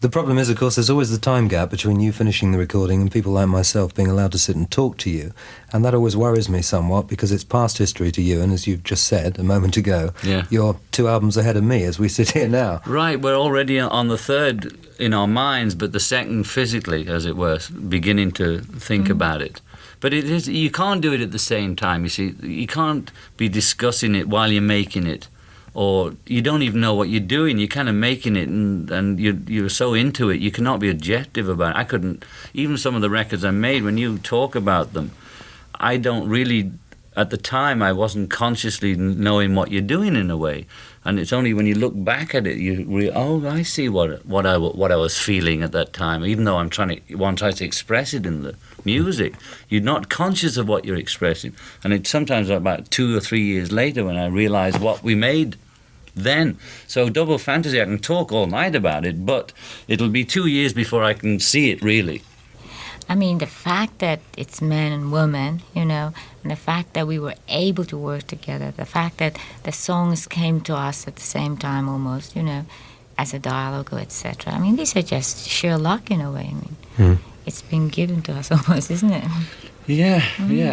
The problem is, of course, there's always the time gap between you finishing the recording and people like myself being allowed to sit and talk to you. And that always worries me somewhat because it's past history to you. And as you've just said a moment ago, you're 2 albums ahead of me as we sit here now. Right, we're already on the third in our minds, but the second physically, as it were, beginning to think about it. But it is, you can't do it at the same time, you see. You can't be discussing it while you're making it. Or you don't even know what you're doing. You're kind of making it, and you're so into it, you cannot be objective about it. I couldn't, even some of the records I made, when you talk about them, I don't really, at the time, I wasn't consciously knowing what you're doing in a way. And it's only when you look back at it, you I see what I was feeling at that time. Even though one tries to express it in the music, you're not conscious of what you're expressing. And it's sometimes about 2 or 3 years later when I realize what we made then. So Double Fantasy, I can talk all night about it, but it'll be 2 years before I can see it really. I mean, the fact that it's men and women, and the fact that we were able to work together, the fact that the songs came to us at the same time almost, as a dialogue, etc. I mean, these are just sheer luck in a way. I mean, it's been given to us almost, isn't it? Yeah.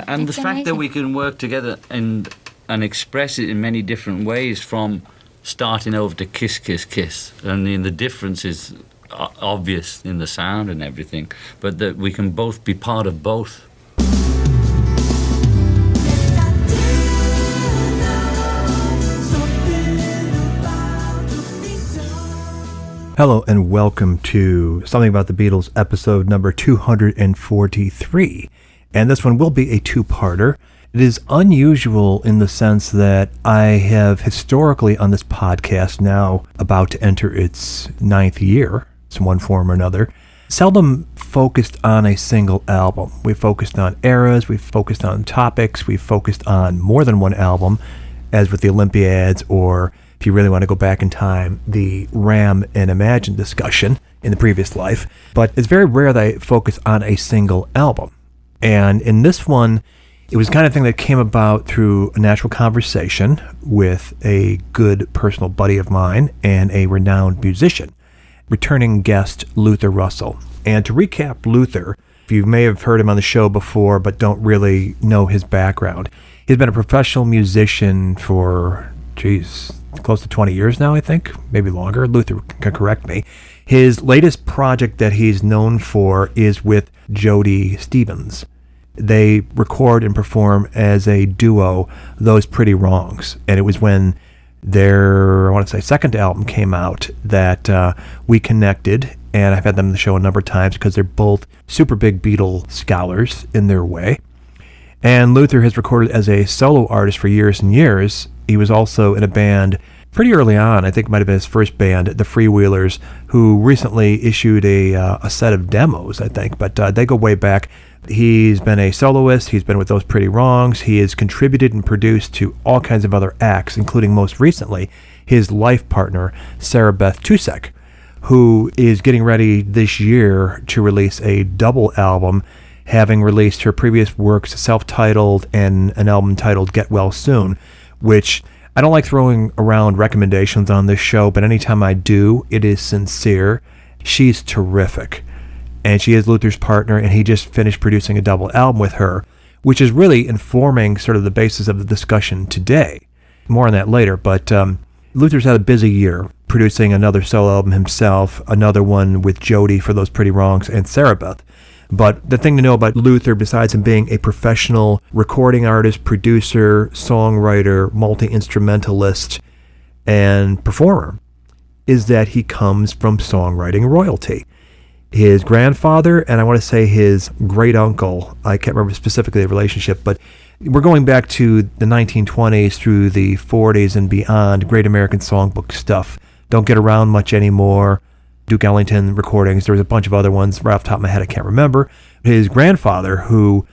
And It's the fact that amazing. we can work together and express it in many different ways, from starting over to Kiss, Kiss, Kiss. I mean, the difference is obvious in the sound and everything, but that we can both be part of both. Hello and welcome to Something About the Beatles, episode number 243. And this one will be a two-parter. It is unusual in the sense that I have historically on this podcast, now about to enter its 9th year, in one form or another, seldom focused on a single album. We've focused on eras, we've focused on topics, we've focused on more than one album, as with the Olympiads, or if you really want to go back in time, the Ram and Imagine discussion in the previous life. But it's very rare that I focus on a single album. And in this one, it was the kind of thing that came about through a natural conversation with a good personal buddy of mine and a renowned musician, returning guest Luther Russell. And to recap Luther, you may have heard him on the show before but don't really know his background. He's been a professional musician for, close to 20 years now, I think, maybe longer. Luther can correct me. His latest project that he's known for is with Jody Stevens. They record and perform as a duo, Those Pretty Wrongs. And it was when their, second album came out that we connected, and I've had them on the show a number of times because they're both super big Beatle scholars in their way. And Luther has recorded as a solo artist for years and years. He was also in a band pretty early on, I think it might have been his first band, the Freewheelers, who recently issued a set of demos, I think, but they go way back. He's been a soloist, he's been with Those Pretty Wrongs, he has contributed and produced to all kinds of other acts, including most recently his life partner, Sarah Beth Tusek, who is getting ready this year to release a double album, having released her previous works self-titled and an album titled Get Well Soon, which I don't like throwing around recommendations on this show, but anytime I do, it is sincere. She's terrific. And she is Luther's partner, and he just finished producing a double album with her, which is really informing sort of the basis of the discussion today. More on that later, but Luther's had a busy year, producing another solo album himself, another one with Jody for Those Pretty Wrongs, and Sarah Beth. But the thing to know about Luther, besides him being a professional recording artist, producer, songwriter, multi-instrumentalist, and performer, is that he comes from songwriting royalty. His grandfather, and I want to say his great-uncle, I can't remember specifically the relationship, but we're going back to the 1920s through the 40s and beyond, Great American Songbook stuff. Don't get around much anymore. Duke Ellington recordings. There was a bunch of other ones. Right off the top of my head, I can't remember. His grandfather, who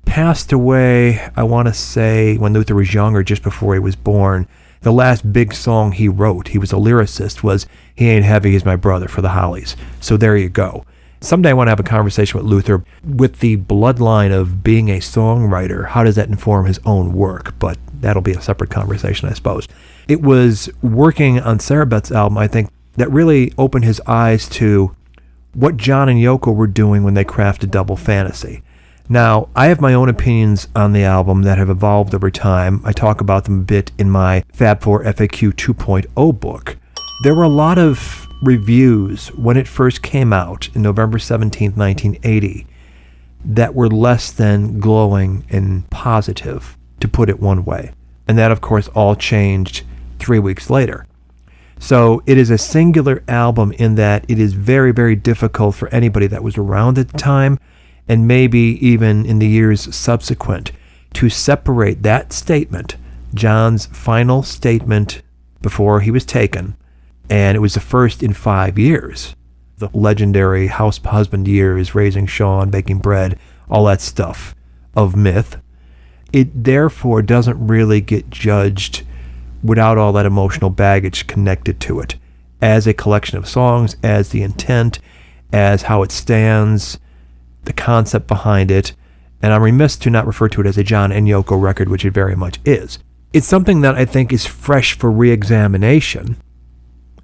passed away, I want to say, when Luther was younger, just before he was born, the last big song he wrote, he was a lyricist, was He Ain't Heavy As My Brother for the Hollies. So there you go. Someday I want to have a conversation with Luther with the bloodline of being a songwriter. How does that inform his own work? But that'll be a separate conversation, I suppose. It was working on Sarah Beth's album, I think, that really opened his eyes to what John and Yoko were doing when they crafted Double Fantasy. Now, I have my own opinions on the album that have evolved over time. I talk about them a bit in my Fab 4 FAQ 2.0 book. There were a lot of reviews when it first came out in November 17, 1980, that were less than glowing and positive, to put it one way. And that, of course, all changed 3 weeks later. So it is a singular album in that it is very, very difficult for anybody that was around at the time, and maybe even in the years subsequent, to separate that statement, John's final statement before he was taken, and it was the first in 5 years. The legendary house husband years, raising Sean, baking bread, all that stuff of myth. It therefore doesn't really get judged without all that emotional baggage connected to it, as a collection of songs, as the intent, as how it stands, the concept behind it, and I'm remiss to not refer to it as a John and Yoko record, which it very much is. It's something that I think is fresh for re-examination,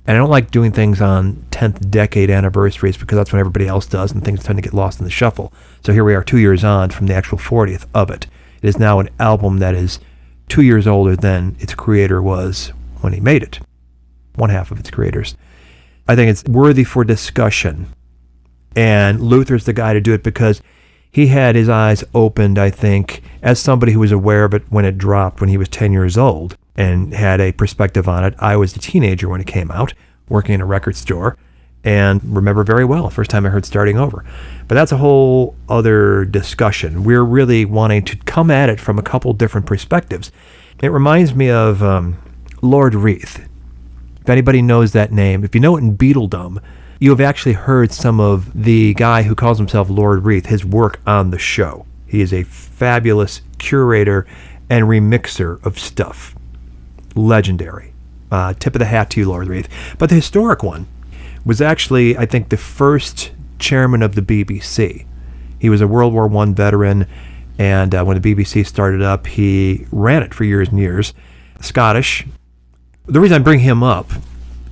and I don't like doing things on 10th decade anniversaries because that's when everybody else does, and things tend to get lost in the shuffle. So here we are 2 years on from the actual 40th of it. It is now an album that is 2 years older than its creator was when he made it. One half of its creators. I think it's worthy for discussion. And Luther's the guy to do it because he had his eyes opened, I think, as somebody who was aware of it when it dropped when he was 10 years old and had a perspective on it. I was a teenager when it came out, working in a record store, and remember very well the first time I heard Starting Over. But that's a whole other discussion. We're really wanting to come at it from a couple different perspectives. It reminds me of Lord Reith. If anybody knows that name, if you know it in Beatledom, you have actually heard some of the guy who calls himself Lord Reith, his work on the show. He is a fabulous curator and remixer of stuff. Legendary. Tip of the hat to you, Lord Reith. But the historic one was actually, I think, the first chairman of the BBC. He was a World War I veteran, and when the BBC started up, he ran it for years and years. Scottish. The reason I bring him up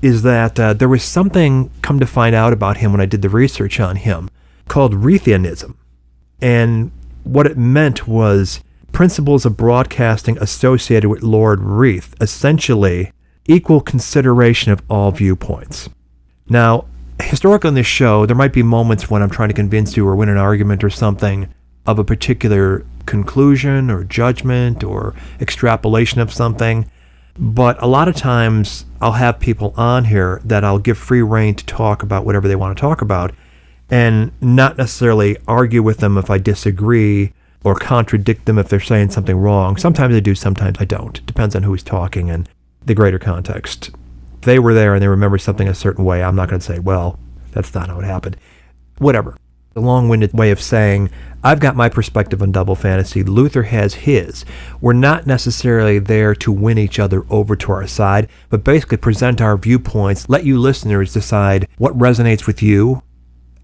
is that there was something, come to find out about him when I did the research on him, called Reithianism. And what it meant was principles of broadcasting associated with Lord Reith, essentially equal consideration of all viewpoints. Now, historically on this show, there might be moments when I'm trying to convince you or win an argument or something of a particular conclusion or judgment or extrapolation of something. But a lot of times I'll have people on here that I'll give free rein to talk about whatever they want to talk about and not necessarily argue with them if I disagree or contradict them if they're saying something wrong. Sometimes I do, sometimes I don't. It depends on who's talking and the greater context. If they were there and they remember something a certain way, I'm not going to say, well, that's not how it happened. Whatever. A long-winded way of saying, I've got my perspective on Double Fantasy. Luther has his. We're not necessarily there to win each other over to our side, but basically present our viewpoints, let you listeners decide what resonates with you,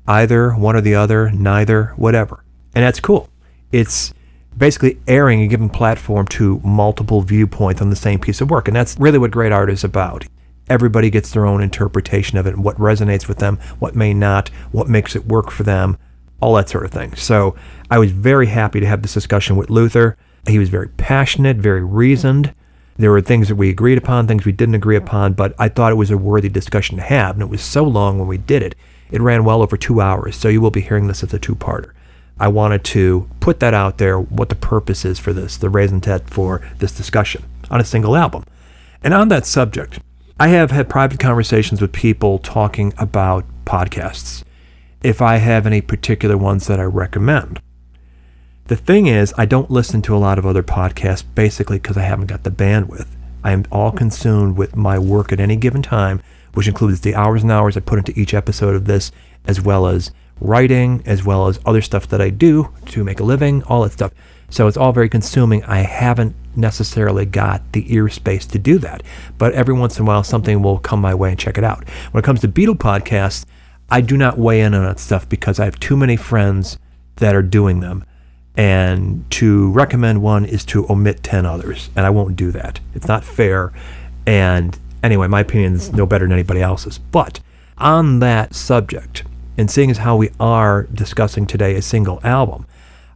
either, one or the other, neither, whatever. And that's cool. It's basically airing and giving platform to multiple viewpoints on the same piece of work, and that's really what great art is about. Everybody gets their own interpretation of it and what resonates with them, what may not, what makes it work for them, all that sort of thing. So I was very happy to have this discussion with Luther. He was very passionate, very reasoned. There were things that we agreed upon, things we didn't agree upon, but I thought it was a worthy discussion to have, and it was so long when we did it. It ran well over 2 hours, so you will be hearing this as a two-parter. I wanted to put that out there, what the purpose is for this, the raison d'etre for this discussion on a single album. And on that subject, I have had private conversations with people talking about podcasts, if I have any particular ones that I recommend. The thing is, I don't listen to a lot of other podcasts basically because I haven't got the bandwidth. I am all consumed with my work at any given time, which includes the hours and hours I put into each episode of this, as well as writing, as well as other stuff that I do to make a living, all that stuff. So it's all very consuming. I haven't necessarily got the ear space to do that. But every once in a while, something will come my way and check it out. When it comes to Beatle podcasts, I do not weigh in on that stuff because I have too many friends that are doing them. And to recommend one is to omit 10 others. And I won't do that. It's not fair. And anyway, my opinion is no better than anybody else's. But on that subject, And seeing as how we are discussing today a single album,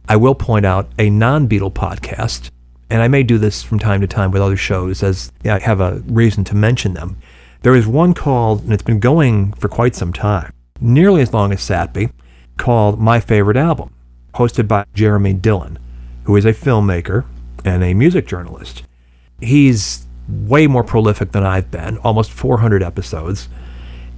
I will point out a non-Beatle podcast, and I may do this from time to time with other shows as I have a reason to mention them. There is one called, and it's been going for quite some time, nearly as long as Satby, called My Favorite Album, hosted by Jeremy Dillon, who is a filmmaker and a music journalist. He's way more prolific than I've been, almost 400 episodes.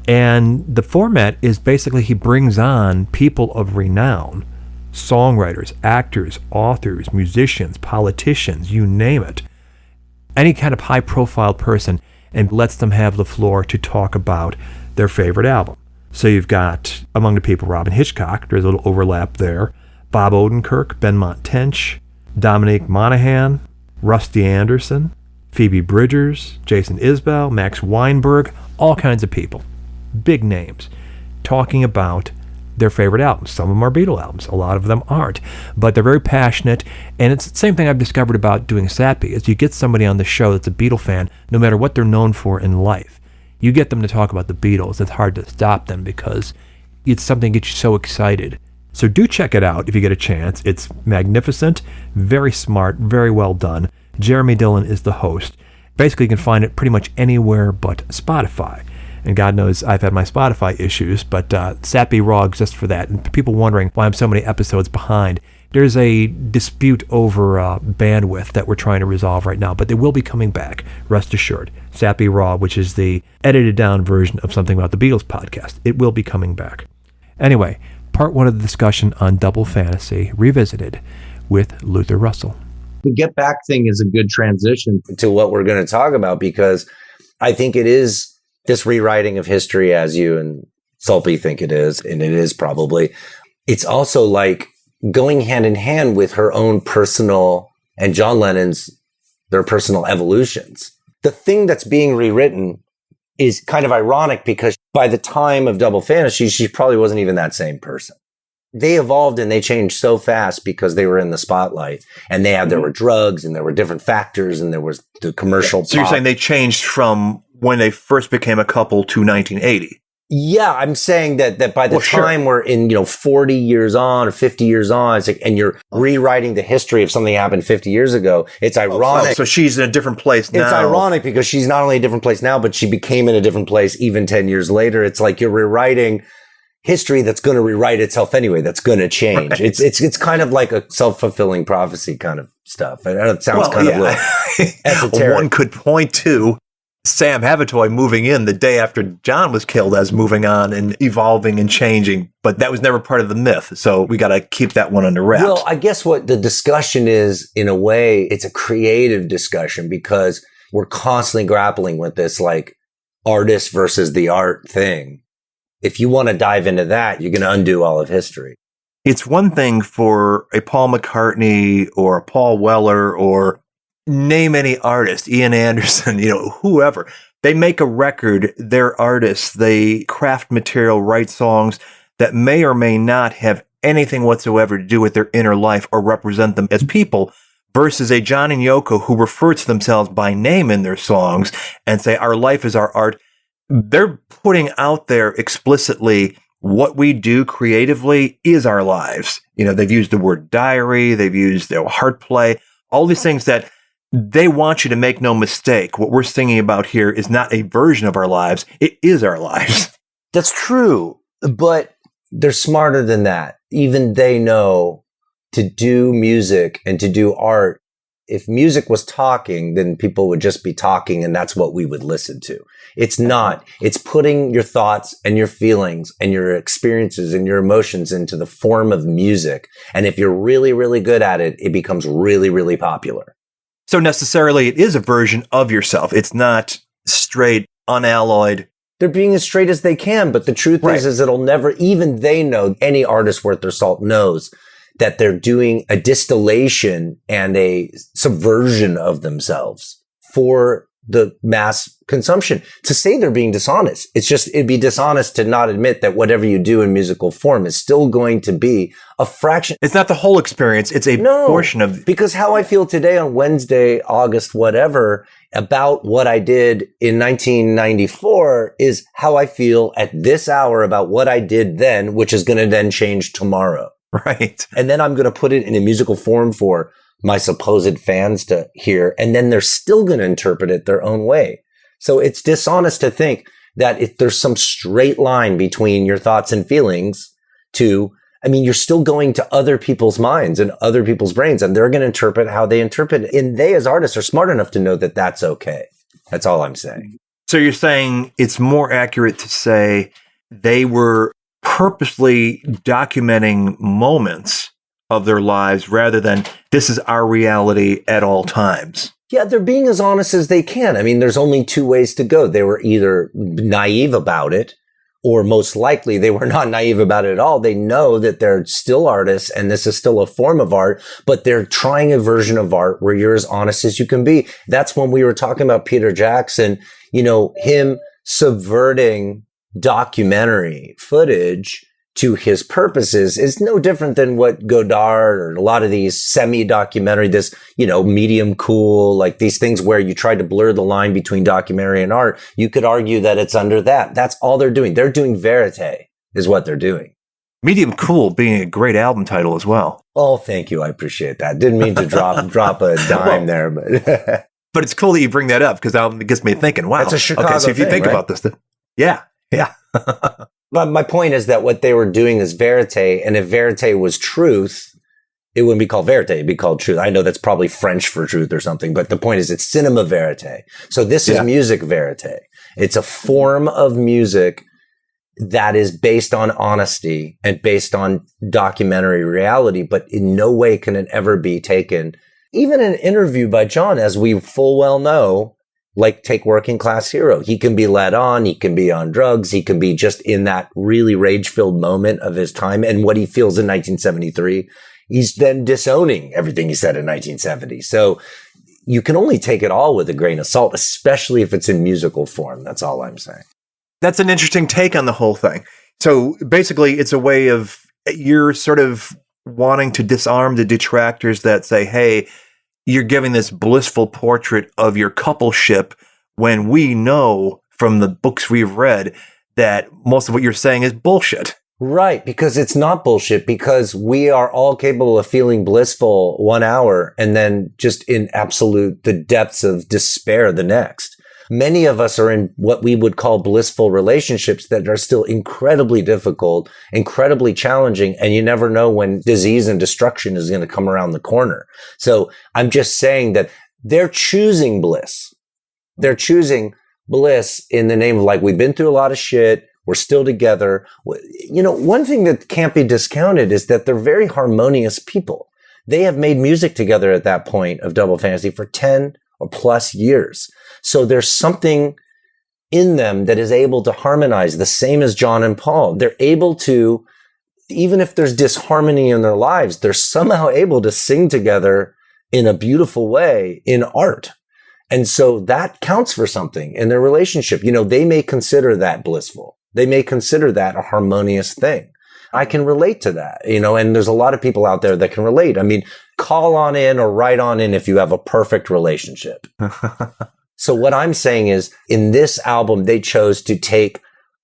And the format is basically he brings on people of renown, songwriters, actors, authors, musicians, politicians, you name it, any kind of high-profile person, and lets them have the floor to talk about their favorite album. So you've got, among the people, Robyn Hitchcock, there's a little overlap there, Bob Odenkirk, Benmont Tench, Dominique Monaghan, Rusty Anderson, Phoebe Bridgers, Jason Isbell, Max Weinberg, all kinds of people, big names, talking about their favorite albums. Some of them are Beatle albums, a lot of them aren't, but they're very passionate, and it's the same thing I've discovered about doing Satby, is you get somebody on the show that's a Beatle fan, no matter what they're known for in life. You get them to talk about the Beatles, it's hard to stop them because it's something that gets you so excited. So do check it out if you get a chance. It's magnificent, very smart, very well done. Jeremy Dillon is the host. Basically, you can find it pretty much anywhere but Spotify. And God knows I've had my Spotify issues, but Satby Raw exists for that. And people wondering why I'm so many episodes behind. There's a dispute over bandwidth that we're trying to resolve right now, but they will be coming back, rest assured. Satby Raw, which is the edited down version of Something About the Beatles podcast. It will be coming back. Anyway, part one of the discussion on Double Fantasy Revisited with Luther Russell. The Get Back thing is a good transition to what we're going to talk about, because I think it is this rewriting of history, as you and Sulpi think it is, and it is probably. It's also like going hand in hand with her own personal and John Lennon's, their personal evolutions. The thing that's being rewritten is kind of ironic because by the time of Double Fantasy, she probably wasn't even that same person. They evolved and they changed so fast because they were in the spotlight, and there were drugs and there were different factors and there was the commercial. So you're saying they changed from when they first became a couple to 1980? Yeah, I'm saying that by the time we're in, 40 years on or 50 years on, it's like, and you're rewriting the history of something that happened 50 years ago. It's ironic. So she's in a different place now. It's ironic because she's not only in a different place now, but she became in a different place even 10 years later. It's like you're rewriting history that's going to rewrite itself anyway. That's going to change. Right. It's kind of like a self-fulfilling prophecy kind of stuff. I know it sounds of esoteric. One could point to Sam Havitoy moving in the day after John was killed as moving on and evolving and changing, but that was never part of the myth. So we got to keep that one under wraps. Well, I guess what the discussion is, in a way, it's a creative discussion because we're constantly grappling with this like artist versus the art thing. If you want to dive into that, you're going to undo all of history. It's one thing for a Paul McCartney or a Paul Weller or name any artist, Ian Anderson, whoever. They make a record, they're artists, they craft material, write songs that may or may not have anything whatsoever to do with their inner life or represent them as people, versus a John and Yoko who refer to themselves by name in their songs and say, our life is our art. They're putting out there explicitly what we do creatively is our lives. They've used the word diary, they've used heart play, all these things that they want you to make no mistake. What we're singing about here is not a version of our lives. It is our lives. That's true, but they're smarter than that. Even they know to do music and to do art. If music was talking, then people would just be talking and that's what we would listen to. It's not. It's putting your thoughts and your feelings and your experiences and your emotions into the form of music. And if you're really, really good at it, it becomes really, really popular. So necessarily it is a version of yourself. It's not straight, unalloyed. They're being as straight as they can, but the truth is it'll never, even they know, any artist worth their salt knows that they're doing a distillation and a subversion of themselves for the mass consumption. To say they're being dishonest, it'd be dishonest to not admit that whatever you do in musical form is still going to be a fraction. It's not the whole experience. It's a portion of. Because how I feel today on Wednesday, August, whatever, about what I did in 1994 is how I feel at this hour about what I did then, which is going to then change tomorrow. Right. And then I'm going to put it in a musical form for my supposed fans to hear. And then they're still going to interpret it their own way. So it's dishonest to think that if there's some straight line between your thoughts and feelings you're still going to other people's minds and other people's brains, and they're going to interpret how they interpret it. And they, as artists, are smart enough to know that that's okay. That's all I'm saying. So you're saying it's more accurate to say they were purposely documenting moments of their lives rather than this is our reality at all times. Yeah, they're being as honest as they can. I mean, there's only two ways to go. They were either naive about it, or most likely they were not naive about it at all. They know that they're still artists and this is still a form of art, but they're trying a version of art where you're as honest as you can be. That's when we were talking about Peter Jackson, him subverting documentary footage to his purposes is no different than what Godard or a lot of these semi-documentary, this, medium cool, like these things where you try to blur the line between documentary and art. You could argue that it's under that. That's all they're doing. They're doing verite is what they're doing. Medium cool being a great album title as well. Oh, thank you. I appreciate that. Didn't mean to drop a dime there, but but it's cool that you bring that up because it gets me thinking, wow. That's a Chicago okay, so if you thing, think right? about this, yeah. But my point is that what they were doing is verite, and if verite was truth, it wouldn't be called verite, it'd be called truth. I know that's probably French for truth or something, but the point is it's cinema verite. So this is music verite. It's a form of music that is based on honesty and based on documentary reality, but in no way can it ever be taken. Even an interview by John, as we full well know, like take Working Class Hero. He can be led on. He can be on drugs. He can be just in that really rage-filled moment of his time and what he feels in 1973. He's then disowning everything he said in 1970. So you can only take it all with a grain of salt, especially if it's in musical form. That's all I'm saying. That's an interesting take on the whole thing. So basically, it's a way of you're sort of wanting to disarm the detractors that say, hey, you're giving this blissful portrait of your coupleship when we know from the books we've read that most of what you're saying is bullshit. Right, because it's not bullshit, because we are all capable of feeling blissful 1 hour and then just in the depths of despair the next. Many of us are in what we would call blissful relationships that are still incredibly difficult, incredibly challenging, and you never know when disease and destruction is going to come around the corner. So I'm just saying that they're choosing bliss. They're choosing bliss in the name of we've been through a lot of shit. We're still together. One thing that can't be discounted is that they're very harmonious people. They have made music together at that point of Double Fantasy for 10 or plus years. So there's something in them that is able to harmonize, the same as John and Paul. They're able to, even if there's disharmony in their lives, they're somehow able to sing together in a beautiful way in art. And so that counts for something in their relationship. They may consider that blissful. They may consider that a harmonious thing. I can relate to that, and there's a lot of people out there that can relate. I mean, call on in or write on in if you have a perfect relationship. So what I'm saying is, in this album, they chose to take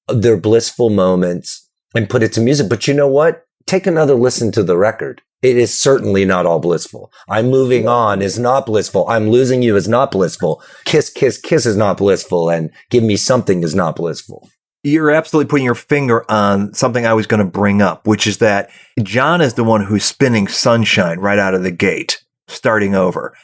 their blissful moments and put it to music. But you know what? Take another listen to the record. It is certainly not all blissful. I'm Moving On is not blissful. I'm Losing You is not blissful. Kiss, Kiss, Kiss is not blissful. And Give Me Something is not blissful. You're absolutely putting your finger on something I was going to bring up, which is that John is the one who's spinning Sunshine right out of the gate, starting over.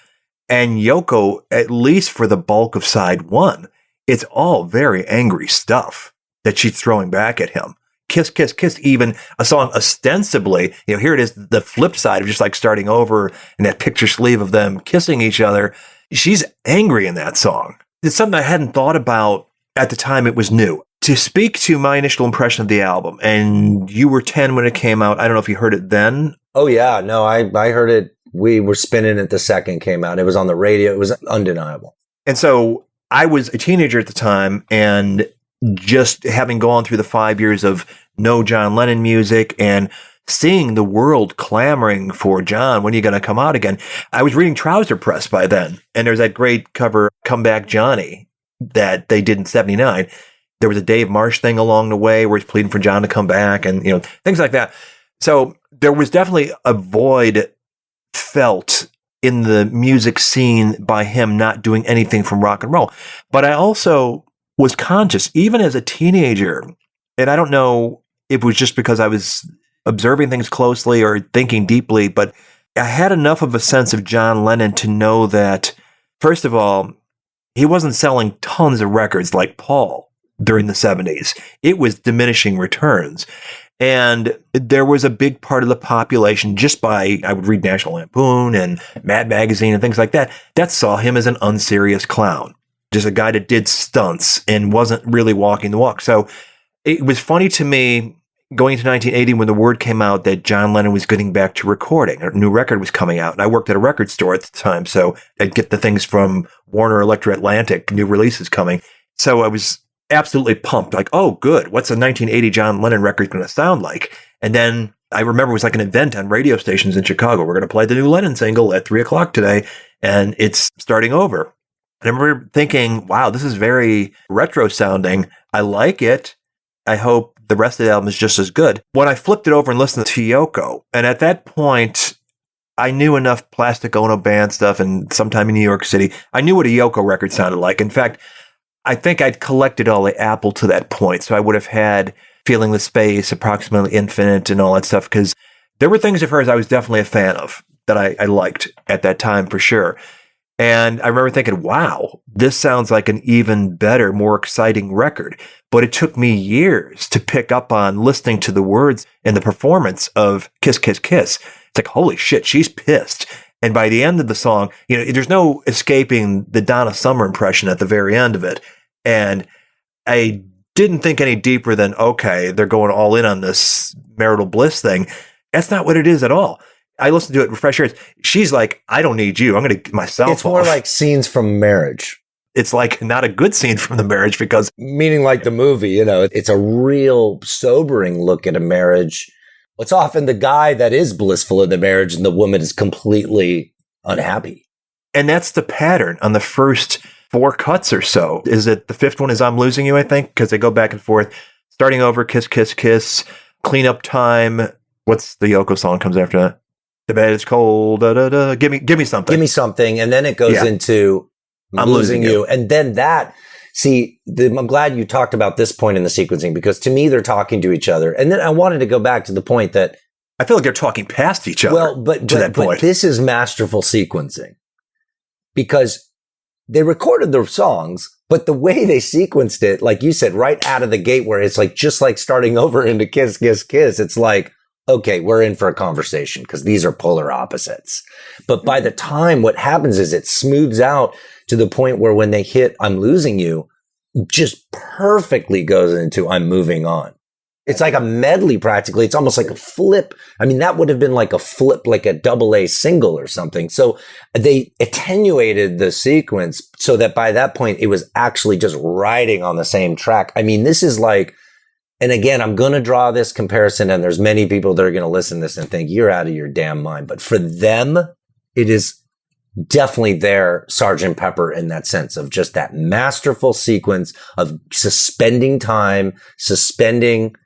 And Yoko, at least for the bulk of side one, it's all very angry stuff that she's throwing back at him. Kiss, Kiss, Kiss, even a song ostensibly, here it is, the flip side of just starting over and that picture sleeve of them kissing each other. She's angry in that song. It's something I hadn't thought about at the time it was new. To speak to my initial impression of the album, and you were 10 when it came out. I don't know if you heard it then. Oh, yeah. No, I heard it. We were spinning it the second came out. It was on the radio. It was undeniable. And so I was a teenager at the time, and just having gone through the 5 years of no John Lennon music and seeing the world clamoring for John, when are you going to come out again? I was reading Trouser Press by then, and there's that great cover, Come Back Johnny, that they did in 79. There was a Dave Marsh thing along the way where he's pleading for John to come back and, things like that. So there was definitely a void felt in the music scene by him not doing anything from rock and roll. But I also was conscious, even as a teenager, and I don't know if it was just because I was observing things closely or thinking deeply, but I had enough of a sense of John Lennon to know that, first of all, he wasn't selling tons of records like Paul during the 70s. It was diminishing returns. And there was a big part of the population, I would read National Lampoon and Mad Magazine and things like that saw him as an unserious clown, just a guy that did stunts and wasn't really walking the walk. So it was funny to me going into 1980 when the word came out that John Lennon was getting back to recording. A new record was coming out, and I worked at a record store at the time, so I'd get the things from Warner Electro Atlantic, new releases coming. So I was absolutely pumped, like, oh, good. What's a 1980 John Lennon record going to sound like? And then I remember it was like an event on radio stations in Chicago. We're going to play the new Lennon single at 3:00 today, and it's starting over. And I remember thinking, wow, this is very retro sounding. I like it. I hope the rest of the album is just as good. When I flipped it over and listened to Yoko, and at that point, I knew enough Plastic Ono Band stuff and sometime in New York City. I knew what a Yoko record sounded like. In fact, I think I'd collected all the Apple to that point, so I would have had Feeling the Space, Approximately Infinite, and all that stuff, because there were things of hers I was definitely a fan of that I liked at that time for sure. And I remember thinking, wow, this sounds like an even better, more exciting record. But it took me years to pick up on listening to the words and the performance of Kiss, Kiss, Kiss. It's like, holy shit, she's pissed. And by the end of the song, there's no escaping the Donna Summer impression at the very end of it. And I didn't think any deeper than, okay, they're going all in on this marital bliss thing. That's not what it is at all. I listened to it with fresh ears. She's like, I don't need you. I'm going to get myself It's more like scenes from Marriage. It's like not a good scene from the marriage because... Meaning like the movie, it's a real sobering look at a marriage. It's often the guy that is blissful in the marriage and the woman is completely unhappy. And that's the pattern on the first 4 cuts or so. Is it the 5th one is I'm Losing You, I think, because they go back and forth. Starting over, Kiss, Kiss, Kiss, Cleanup Time. What's the Yoko song comes after that? The bed is cold, da, da, da. Give me something. Give me something. And then it goes into I'm losing you. And then that, I'm glad you talked about this point in the sequencing, because to me, they're talking to each other. And then I wanted to go back to the point that I feel like they're talking past each other. Well, but this is masterful sequencing, because they recorded their songs, but the way they sequenced it, like you said, right out of the gate, where it's like, just like starting over into Kiss, Kiss, Kiss, it's like, okay, we're in for a conversation because these are polar opposites. But by the time what happens is it smooths out to the point where when they hit I'm Losing You, just perfectly goes into I'm Moving On. It's like a medley practically. It's almost like a flip. I mean, that would have been like a flip, like a AA single or something. So they attenuated the sequence so that by that point it was actually just riding on the same track. I mean, this is like, and again, I'm going to draw this comparison, and there's many people that are going to listen to this and think you're out of your damn mind. But for them, it is definitely their Sgt. Pepper in that sense of just that masterful sequence of suspending time, suspending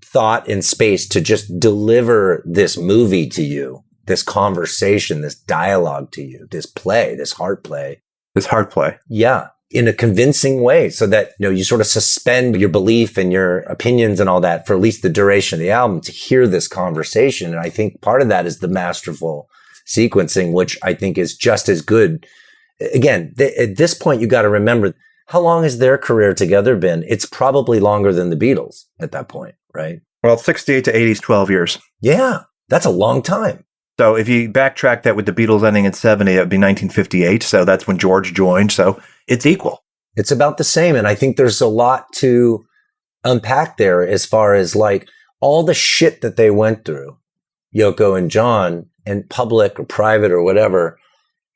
thought and space to just deliver this movie to you, this conversation, this dialogue to you, this play, this heart play. This heart play. Yeah. In a convincing way, so that, you sort of suspend your belief and your opinions and all that for at least the duration of the album to hear this conversation. And I think part of that is the masterful sequencing, which I think is just as good. Again, at this point, you got to remember, how long has their career together been? It's probably longer than the Beatles at that point, right? Well, 68 to 80 is 12 years. Yeah, that's a long time. So if you backtrack that with the Beatles ending in 70, it would be 1958. So that's when George joined. So it's equal. It's about the same. And I think there's a lot to unpack there as far as like all the shit that they went through, Yoko and John, and public or private or whatever.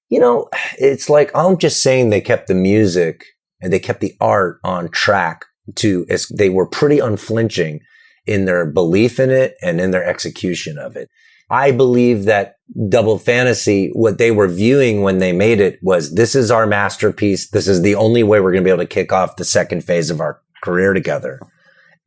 It's like, I'm just saying they kept the music and they kept the art on track as they were pretty unflinching in their belief in it and in their execution of it. I believe that Double Fantasy, what they were viewing when they made it was, this is our masterpiece. This is the only way we're going to be able to kick off the second phase of our career together.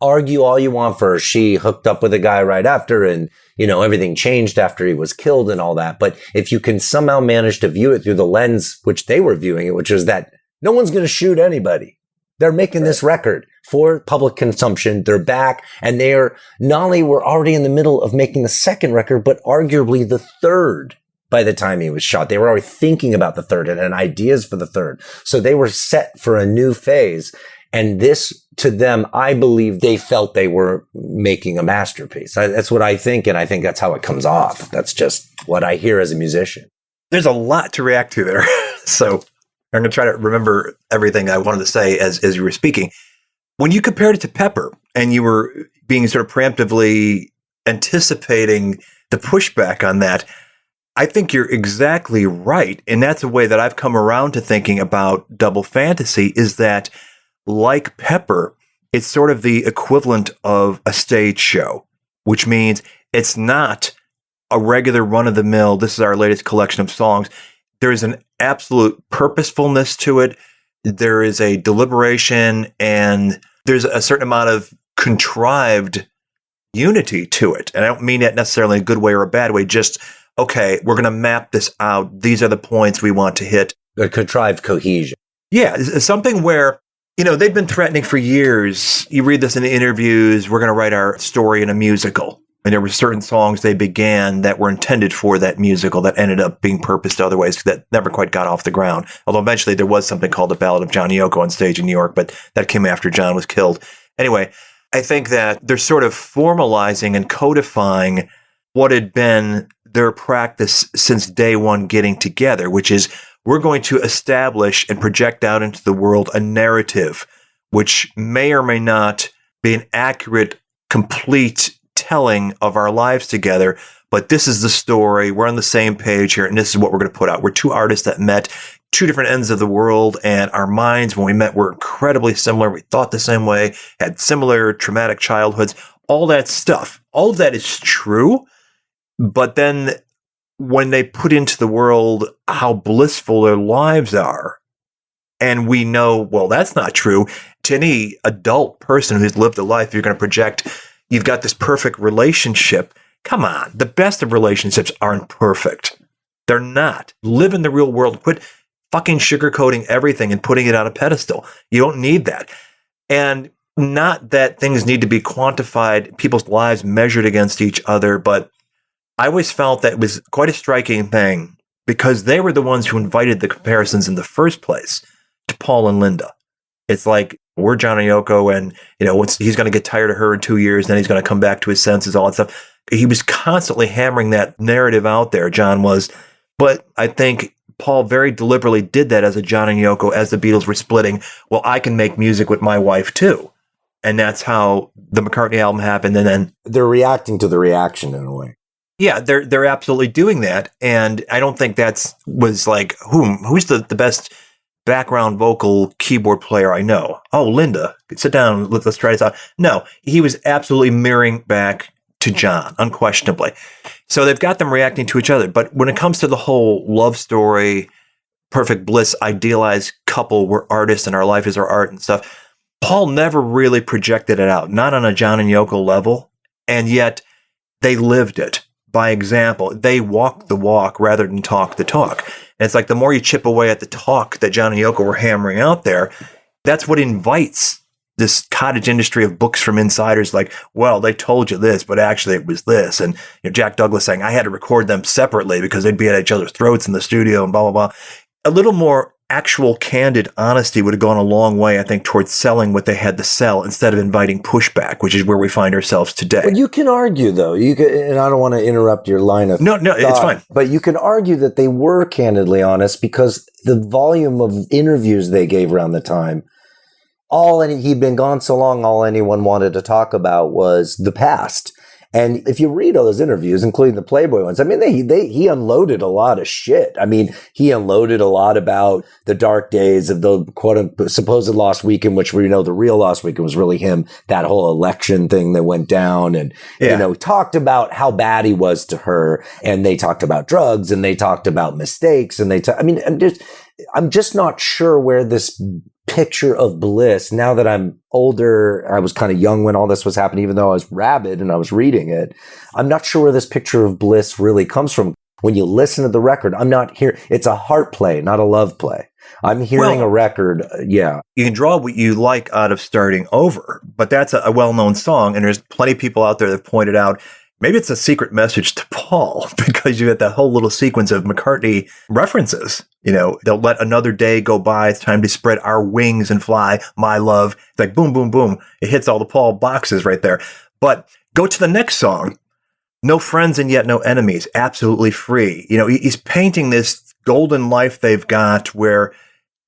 Argue all you want for she hooked up with a guy right after and, you know, everything changed after he was killed and all that. But if you can somehow manage to view it through the lens which they were viewing it, which is that no one's going to shoot anybody. They're making this record for public consumption. They're back, and they are not only were already in the middle of making the second record, but arguably the third by the time he was shot. They were already thinking about the third and had ideas for the third. So they were set for a new phase. And this, to them, I believe they felt they were making a masterpiece. That's what I think, and I think that's how it comes off. That's just what I hear as a musician. There's a lot to react to there. So I'm going to try to remember everything I wanted to say as you were speaking. When you compared it to Pepper and you were being sort of preemptively anticipating the pushback on that, I think you're exactly right. And that's a way that I've come around to thinking about Double Fantasy, is that, like Pepper, it's sort of the equivalent of a stage show, which means it's not a regular run-of-the-mill, this is our latest collection of songs. There is an absolute purposefulness to it. There is a deliberation, and there's a certain amount of contrived unity to it. And I don't mean that necessarily in a good way or a bad way, just, okay, we're going to map this out. These are the points we want to hit. A contrived cohesion. Yeah, it's something where, you know, they've been threatening for years. You read this in the interviews, we're going to write our story in a musical. And there were certain songs they began that were intended for that musical that ended up being purposed other ways that never quite got off the ground. Although eventually there was something called The Ballad of John and Yoko on stage in New York, but that came after John was killed. Anyway, I think that they're sort of formalizing and codifying what had been their practice since day one getting together, which is, we're going to establish and project out into the world a narrative which may or may not be an accurate, complete telling of our lives together, but this is the story. We're on the same page here, and this is what we're going to put out. We're two artists that met two different ends of the world, and our minds, when we met, were incredibly similar. We thought the same way, had similar traumatic childhoods, all that stuff. All of that is true, but then when they put into the world how blissful their lives are, and we know, well, that's not true. To any adult person who's lived a life, you're going to project, you've got this perfect relationship. Come on, the best of relationships aren't perfect. They're not. Live in the real world. Quit fucking sugarcoating everything and putting it on a pedestal. You don't need that. And not that things need to be quantified, people's lives measured against each other, but I always felt that it was quite a striking thing because they were the ones who invited the comparisons in the first place to Paul and Linda. It's like, we're John and Yoko, and you know, he's going to get tired of her in 2 years, then he's going to come back to his senses, all that stuff. He was constantly hammering that narrative out there, John was. But I think Paul very deliberately did that as a John and Yoko, as the Beatles were splitting. Well, I can make music with my wife too. And that's how the McCartney album happened. And then they're reacting to the reaction in a way. Yeah, they're absolutely doing that. And I don't think was like, who's the best background vocal keyboard player I know? Oh, Linda, sit down, let's try this out. No, he was absolutely mirroring back to John, unquestionably. So they've got them reacting to each other. But when it comes to the whole love story, perfect bliss, idealized couple, we're artists and our life is our art and stuff, Paul never really projected it out, not on a John and Yoko level. And yet they lived it by example. They walked the walk rather than talk the talk. And it's like the more you chip away at the talk that John and Yoko were hammering out there, that's what invites this cottage industry of books from insiders like, well, they told you this, but actually it was this. And you know, Jack Douglas saying, I had to record them separately because they'd be at each other's throats in the studio and blah, blah, blah. A little more actual candid honesty would have gone a long way, I think, towards selling what they had to sell instead of inviting pushback, which is where we find ourselves today. But you can argue, though, and I don't want to interrupt your line of No, it's fine. But you can argue that they were candidly honest because the volume of interviews they gave around the time, he'd been gone so long, all anyone wanted to talk about was the past. And if you read all those interviews, including the Playboy ones, I mean, he unloaded a lot of shit. I mean, he unloaded a lot about the dark days of the supposed lost weekend, which we know the real lost weekend was really him, that whole election thing that went down. And, he talked about how bad he was to her, and they talked about drugs, and they talked about mistakes. And I'm just not sure where this picture of bliss, now that I'm older, I was kind of young when all this was happening, even though I was rabid and I was reading it. I'm not sure where this picture of bliss really comes from. When you listen to the record, I'm not here. It's a heart play, not a love play. I'm hearing a record. Yeah. You can draw what you like out of Starting Over, but that's a well-known song. And there's plenty of people out there that pointed out, maybe it's a secret message to Paul, because you get that whole little sequence of McCartney references. They'll let another day go by. It's time to spread our wings and fly, my love. It's like boom, boom, boom. It hits all the Paul boxes right there. But go to the next song. No friends and yet no enemies. Absolutely free. He's painting this golden life they've got where,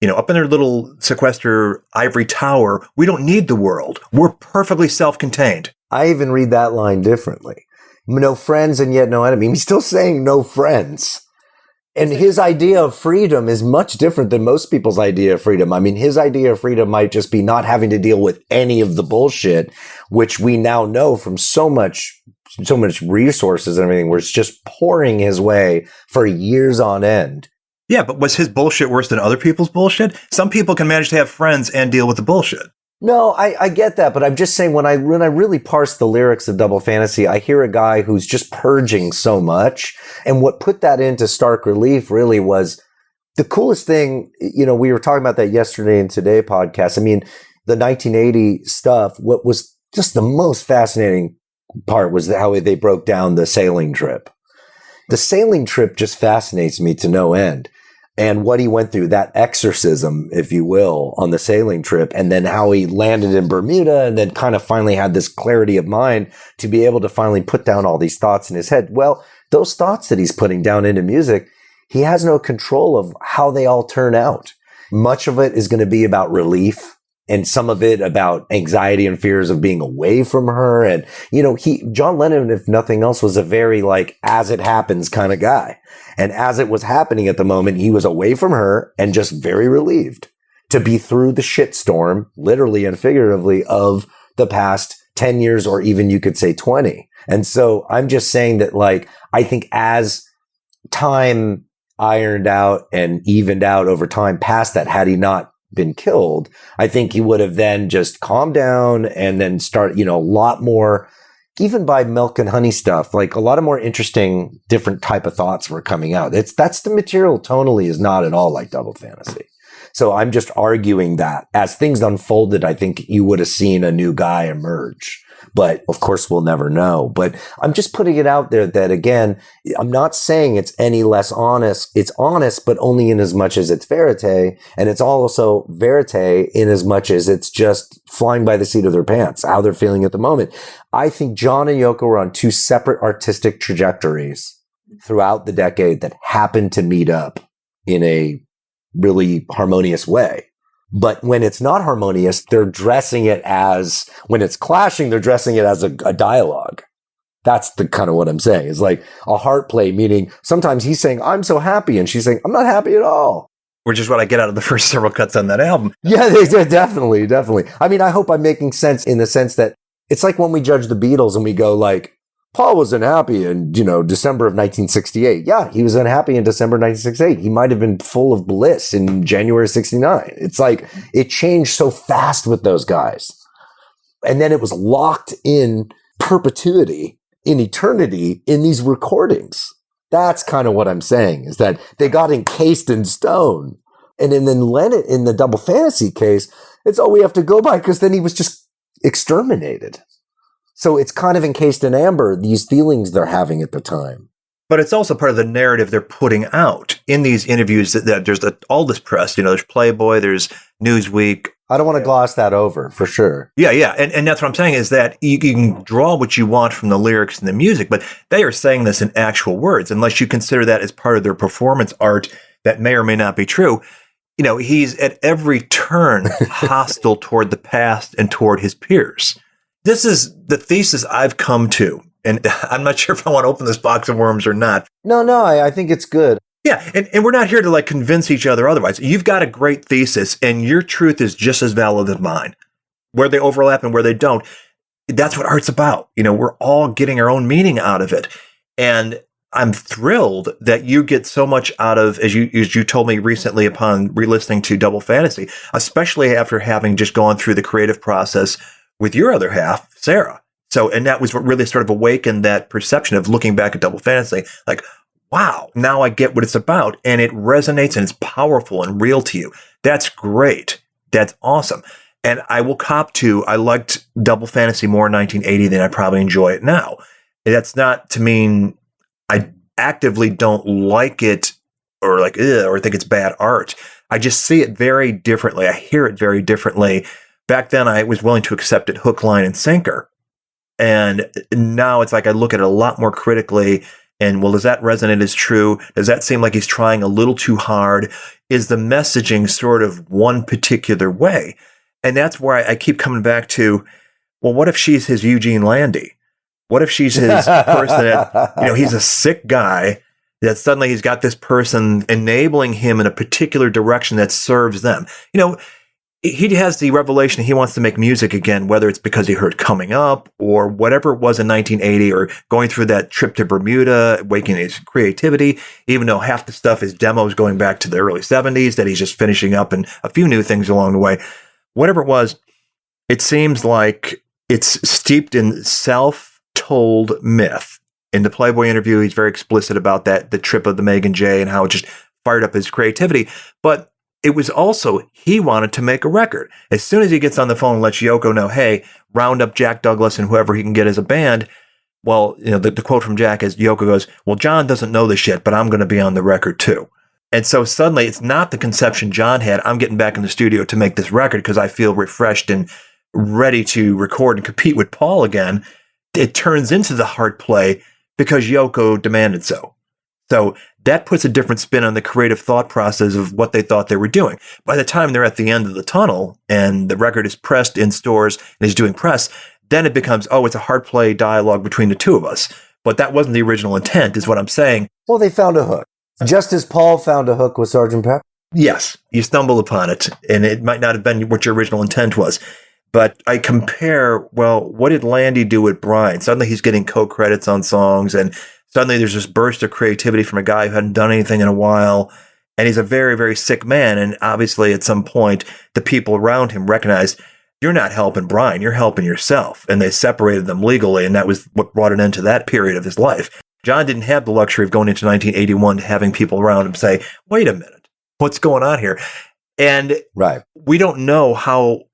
up in their little sequester ivory tower, we don't need the world. We're perfectly self-contained. I even read that line differently. No friends and yet no enemy. He's still saying no friends. And his idea of freedom is much different than most people's idea of freedom. I mean, his idea of freedom might just be not having to deal with any of the bullshit, which we now know from so much resources and everything, where it's just pouring his way for years on end. Yeah, but was his bullshit worse than other people's bullshit? Some people can manage to have friends and deal with the bullshit. No, I get that, but I'm just saying when I really parse the lyrics of Double Fantasy, I hear a guy who's just purging so much. And what put that into stark relief really was the coolest thing. We were talking about that yesterday and today podcast. I mean, the 1980 stuff, what was just the most fascinating part was how they broke down the sailing trip. The sailing trip just fascinates me to no end. And what he went through, that exorcism, if you will, on the sailing trip, and then how he landed in Bermuda and then kind of finally had this clarity of mind to be able to finally put down all these thoughts in his head. Well, those thoughts that he's putting down into music, he has no control of how they all turn out. Much of it is going to be about relief, and some of it about anxiety and fears of being away from her. And, John Lennon, if nothing else, was a very as it happens kind of guy. And as it was happening at the moment, he was away from her and just very relieved to be through the shitstorm, literally and figuratively, of the past 10 years, or even you could say 20. And so I'm just saying that, I think as time ironed out and evened out over time past that, had he not been killed, I think he would have then just calmed down and then start, a lot more, even by Milk and Honey stuff, a lot of more interesting, different type of thoughts were coming out. That's the material tonally is not at all like Double Fantasy. So I'm just arguing that as things unfolded, I think you would have seen a new guy emerge. But of course, we'll never know. But I'm just putting it out there that, again, I'm not saying it's any less honest. It's honest, but only in as much as it's verite. And it's also verite in as much as it's just flying by the seat of their pants, how they're feeling at the moment. I think John and Yoko were on two separate artistic trajectories throughout the decade that happened to meet up in a really harmonious way. But when it's not harmonious, they're dressing it as, when it's clashing, they're dressing it as a dialogue. That's the kind of what I'm saying. It's like a heart play, meaning sometimes he's saying, I'm so happy. And she's saying, I'm not happy at all. Which is what I get out of the first several cuts on that album. Yeah, definitely. I mean, I hope I'm making sense in the sense that it's like when we judge the Beatles and we go Paul was unhappy in, December of 1968. Yeah, he was unhappy in December 1968. He might have been full of bliss in January 69. It's it changed so fast with those guys. And then it was locked in perpetuity, in eternity, in these recordings. That's kind of what I'm saying, is that they got encased in stone. And then Lennon, in the Double Fantasy case, it's all we have to go by, because then he was just exterminated. So it's kind of encased in amber, these feelings they're having at the time. But it's also part of the narrative they're putting out in these interviews that there's all this press, there's Playboy, there's Newsweek. I don't want to gloss that over, for sure. Yeah. And that's what I'm saying, is that you can draw what you want from the lyrics and the music, but they are saying this in actual words, unless you consider that as part of their performance art that may or may not be true. He's at every turn hostile toward the past and toward his peers. This is the thesis I've come to And I'm not sure if I want to open this box of worms or not. No, I think it's good. Yeah, and we're not here to like convince each other otherwise. You've got a great thesis, and your truth is just as valid as mine. Where they overlap and where they don't, that's what art's about. We're all getting our own meaning out of it. And I'm thrilled that you get so much out of, as you told me recently upon re-listening to Double Fantasy, especially after having just gone through the creative process with your other half, Sarah. So, and that was what really sort of awakened that perception of looking back at Double Fantasy, like, wow, now I get what it's about, and it resonates and it's powerful and real to you. That's great. That's awesome. And I will cop to, I liked Double Fantasy more in 1980 than I probably enjoy it now. That's not to mean I actively don't like it or like, or think it's bad art. I just see it very differently. I hear it very differently. Back then, I was willing to accept it hook, line, and sinker. And now it's like I look at it a lot more critically. And well, does that resonate as true? Does that seem like he's trying a little too hard? Is the messaging sort of one particular way? And that's where I keep coming back to, well, what if she's his Eugene Landy? What if she's his person that, he's a sick guy that suddenly he's got this person enabling him in a particular direction that serves them? He has the revelation he wants to make music again, whether it's because he heard Coming Up or whatever it was in 1980 or going through that trip to Bermuda, awakening his creativity, even though half the stuff is demos going back to the early 70s that he's just finishing up and a few new things along the way. Whatever it was, it seems like it's steeped in self-told myth. In the Playboy interview, he's very explicit about that, the trip of the Megan J and how it just fired up his creativity. But it was also, he wanted to make a record. As soon as he gets on the phone and lets Yoko know, hey, round up Jack Douglas and whoever he can get as a band. Well, the quote from Jack is, Yoko goes, well, John doesn't know this yet, but I'm going to be on the record too. And so suddenly it's not the conception John had, I'm getting back in the studio to make this record because I feel refreshed and ready to record and compete with Paul again. It turns into the heart play because Yoko demanded so. So that puts a different spin on the creative thought process of what they thought they were doing. By the time they're at the end of the tunnel and the record is pressed in stores and is doing press, then it becomes, it's a hard play dialogue between the two of us. But that wasn't the original intent, is what I'm saying. Well, they found a hook. Just as Paul found a hook with Sgt. Pepper. Yes, you stumble upon it, and it might not have been what your original intent was. But I compare, what did Landy do with Brian? Suddenly he's getting co-credits on songs, and suddenly there's this burst of creativity from a guy who hadn't done anything in a while. And he's a very, very sick man. And obviously at some point, the people around him recognized, you're not helping Brian, you're helping yourself. And they separated them legally. And that was what brought an end to that period of his life. John didn't have the luxury of going into 1981 to having people around him say, wait a minute, what's going on here? And we don't know how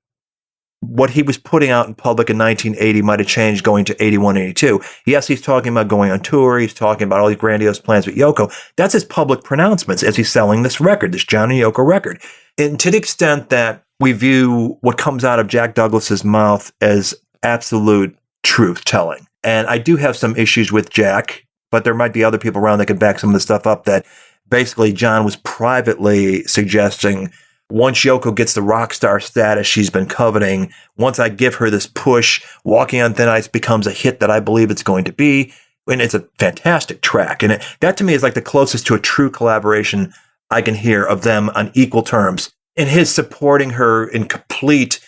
what he was putting out in public in 1980 might have changed going to 81, 82. Yes, he's talking about going on tour. He's talking about all these grandiose plans with Yoko. That's his public pronouncements as he's selling this record, this John and Yoko record. And to the extent that we view what comes out of Jack Douglas's mouth as absolute truth-telling. And I do have some issues with Jack, but there might be other people around that can back some of the stuff up that basically John was privately suggesting, once Yoko gets the rock star status she's been coveting, once I give her this push, Walking on Thin Ice becomes a hit that I believe it's going to be. And it's a fantastic track. And that to me is like the closest to a true collaboration I can hear of them on equal terms. And his supporting her in complete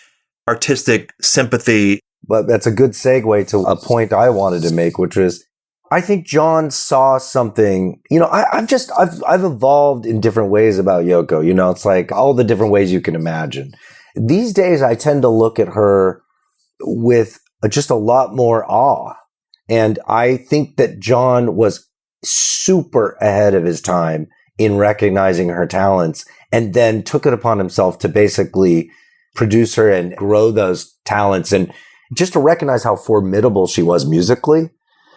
artistic sympathy. But that's a good segue to a point I wanted to make, which is, I think John saw something, I've evolved in different ways about Yoko. It's like all the different ways you can imagine. These days, I tend to look at her with just a lot more awe. And I think that John was super ahead of his time in recognizing her talents and then took it upon himself to basically produce her and grow those talents. And just to recognize how formidable she was musically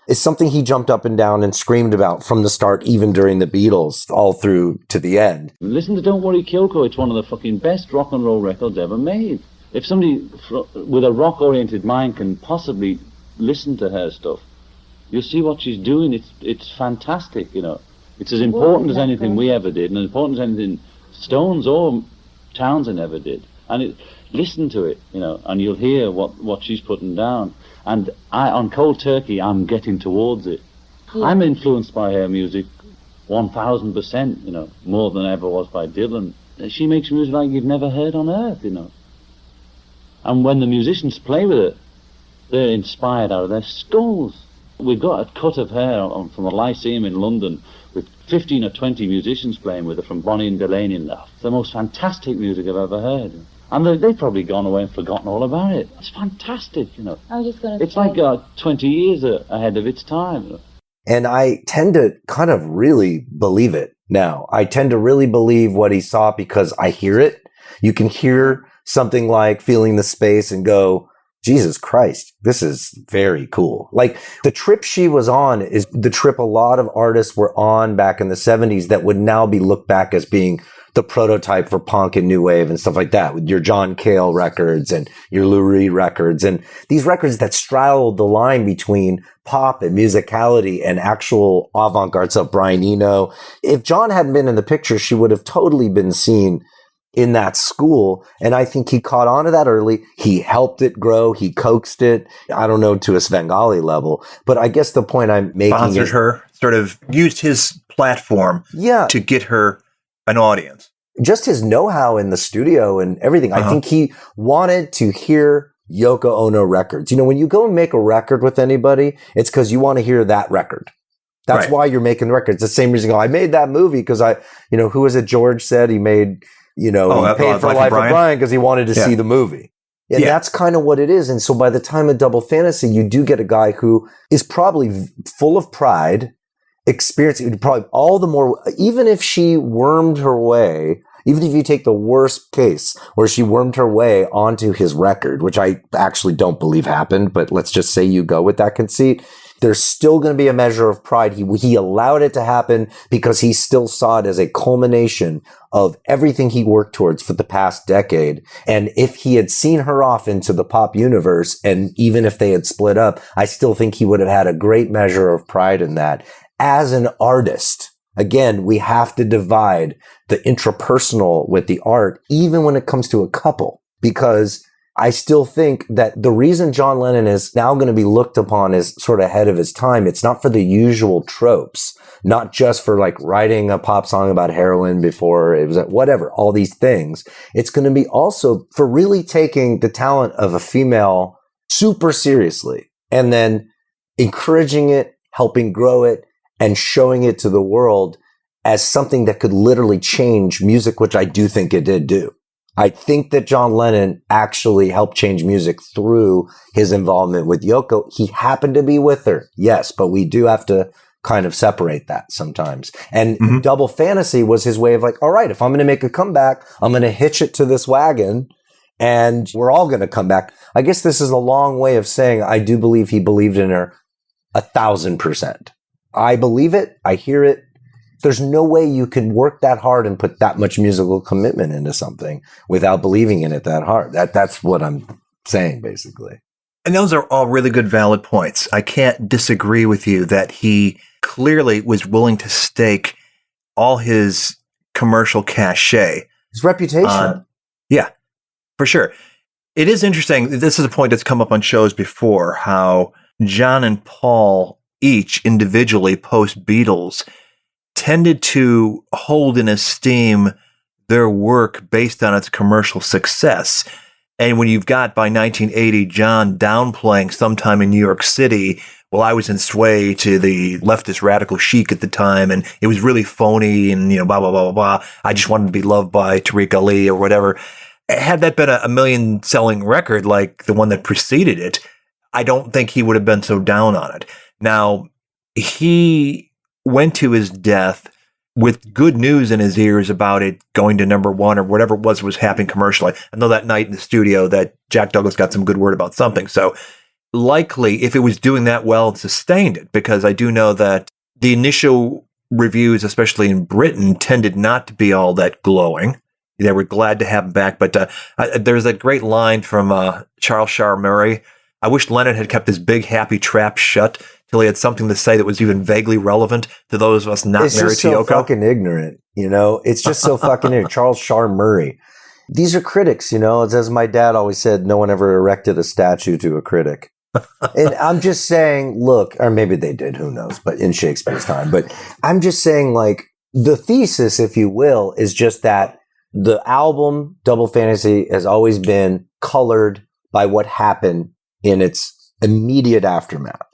is something he jumped up and down and screamed about from the start, even during the Beatles, all through to the end. Listen to Don't Worry Kyoko. It's one of the fucking best rock and roll records ever made. If somebody with a rock-oriented mind can possibly listen to her stuff, you'll see what she's doing. It's fantastic, It's as important as anything we ever did, and as important as anything Stones or Townsend ever did. And listen to it, and you'll hear what she's putting down. And on Cold Turkey, I'm getting towards it. Yeah. I'm influenced by her music 1,000%, you know, more than I ever was by Dylan. She makes music like you've never heard on earth, you know. And when the musicians play with it, they're inspired out of their skulls. We've got a cut of her from the Lyceum in London with 15 or 20 musicians playing with her, from Bonnie and Delaney and that. It's the most fantastic music I've ever heard. And they've probably gone away and forgotten all about it. It's fantastic, you know. It's like 20 years ahead of its time. You know? And I tend to kind of really believe it now. I tend to really believe what he saw because I hear it. You can hear something like Feeling the Space and go, Jesus Christ, this is very cool. Like the trip she was on is the trip a lot of artists were on back in the 70s that would now be looked back as being the prototype for punk and new wave and stuff like that, with your John Cale records and your Lou Reed records and these records that straddled the line between pop and musicality and actual avant-garde stuff. Brian Eno. If John hadn't been in the picture, she would have totally been seen in that school. And I think he caught on to that early. He helped it grow. He coaxed it. I don't know to a Svengali level, but I guess the point I'm making sponsored her, sort of used his platform to get her an audience. Just his know-how in the studio and everything. I think he wanted to hear Yoko Ono records. You know, when you go and make a record with anybody, it's because you want to hear that record. That's why you're making the record. It's the same reason I made that movie because who was it? George said he made, he paid for Life of Brian because he wanted to see the movie. And that's kind of what it is. And so by the time of Double Fantasy, you do get a guy who is probably full of pride, experiencing probably all the more, even if she wormed her way, even if you take the worst case where she wormed her way onto his record, which I actually don't believe happened, but let's just say you go with that conceit, there's still going to be a measure of pride. He allowed it to happen because he still saw it as a culmination of everything he worked towards for the past decade. And if he had seen her off into the pop universe, and even if they had split up, I still think he would have had a great measure of pride in that. As an artist, again, we have to divide the intrapersonal with the art, even when it comes to a couple, because I still think that the reason John Lennon is now going to be looked upon as sort of ahead of his time, it's not for the usual tropes, not just for like writing a pop song about heroin before it was whatever, all these things. It's going to be also for really taking the talent of a female super seriously and then encouraging it, helping grow it, and showing it to the world as something that could literally change music, which I do think it did do. I think that John Lennon actually helped change music through his involvement with Yoko. He happened to be with her, yes, but we do have to kind of separate that sometimes. And Double Fantasy was his way of like, all right, if I'm going to make a comeback, I'm going to hitch it to this wagon and we're all going to come back. I guess this is a long way of saying I do believe he believed in her 1,000%. I believe it. I hear it. There's no way you can work that hard and put that much musical commitment into something without believing in it that hard. That's what I'm saying, basically. And those are all really good, valid points. I can't disagree with you that he clearly was willing to stake all his commercial cachet. His reputation. Yeah, for sure. It is interesting. This is a point that's come up on shows before, how John and Paul each individually post-Beatles tended to hold in esteem their work based on its commercial success. And when you've got, by 1980, John downplaying Sometime in New York City, well, I was in sway to the leftist radical chic at the time, and it was really phony and, blah, blah, blah, blah, blah. I just wanted to be loved by Tariq Ali or whatever. Had that been a million-selling record like the one that preceded it, I don't think he would have been so down on it. Now, he went to his death with good news in his ears about it going to number one or whatever it was happening commercially. I know that night in the studio that Jack Douglas got some good word about something. So likely, if it was doing that well, it sustained it, because I do know that the initial reviews, especially in Britain, tended not to be all that glowing. They were glad to have him back. But there's a great line from Charles Shaar Murray. I wish Lennon had kept his big, happy trap shut till he had something to say that was even vaguely relevant to those of us not married to Yoko. It's just so fucking ignorant, It's just so fucking ignorant. Charles Shaar Murray. These are critics, It's as my dad always said, no one ever erected a statue to a critic. And I'm just saying, look, or maybe they did, who knows, but in Shakespeare's time. But I'm just saying, like, the thesis, if you will, is just that the album Double Fantasy has always been colored by what happened in its immediate aftermath.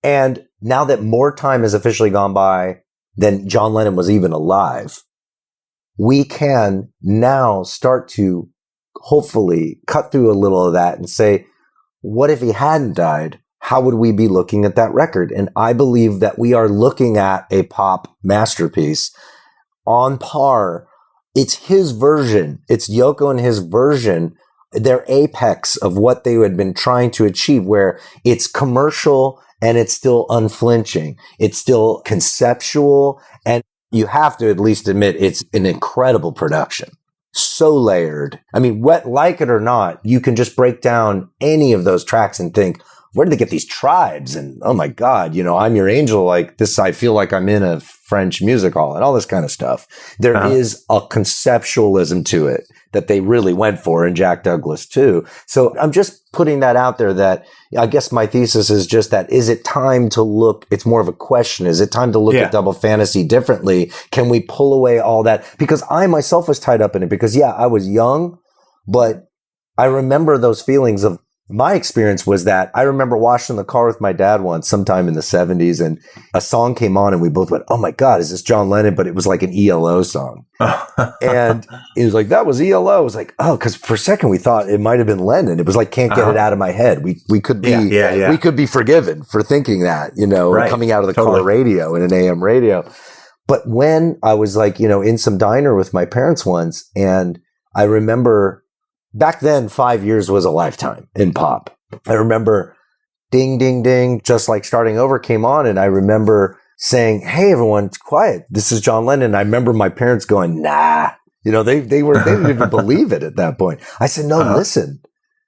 And now that more time has officially gone by than John Lennon was even alive, we can now start to hopefully cut through a little of that and say, what if he hadn't died? How would we be looking at that record? And I believe that we are looking at a pop masterpiece on par. It's his version. It's Yoko and his version, their apex of what they had been trying to achieve, where it's commercial and it's still unflinching. It's still conceptual. And you have to at least admit it's an incredible production. So layered. I mean, like it or not, you can just break down any of those tracks and think, where did they get these tribes? And oh my God, I'm Your Angel, like this, I feel like I'm in a French music hall and all this kind of stuff. There is a conceptualism to it that they really went for, and Jack Douglas too. So I'm just putting that out there, that I guess my thesis is just that, is it time to look, it's more of a question, is it time to look at Double Fantasy differently? Can we pull away all that? Because I myself was tied up in it, because I was young, but I remember those feelings of, my experience was that I remember washing the car with my dad once, sometime in the 70s, and a song came on and we both went, oh my God, is this John Lennon? But it was like an ELO song. And it was like, that was ELO. I was like, oh, because for a second we thought it might have been Lennon. It was like, can't get it out of my head. We could be, we could be forgiven for thinking that, coming out of the car radio in an AM radio. But when I was like, in some diner with my parents once, and I remember, back then, 5 years was a lifetime in pop. I remember Ding, Ding, Ding, Just Like Starting Over came on. And I remember saying, hey, everyone, it's quiet. This is John Lennon. And I remember my parents going, nah, they didn't even believe it at that point. I said, no, listen.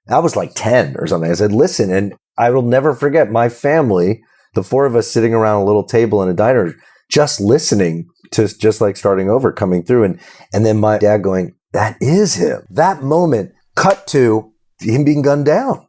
I was like 10 or something. I said, listen. And I will never forget my family, the four of us sitting around a little table in a diner, just listening to Just Like Starting Over coming through. And then my dad going, that is him. That moment, cut to him being gunned down.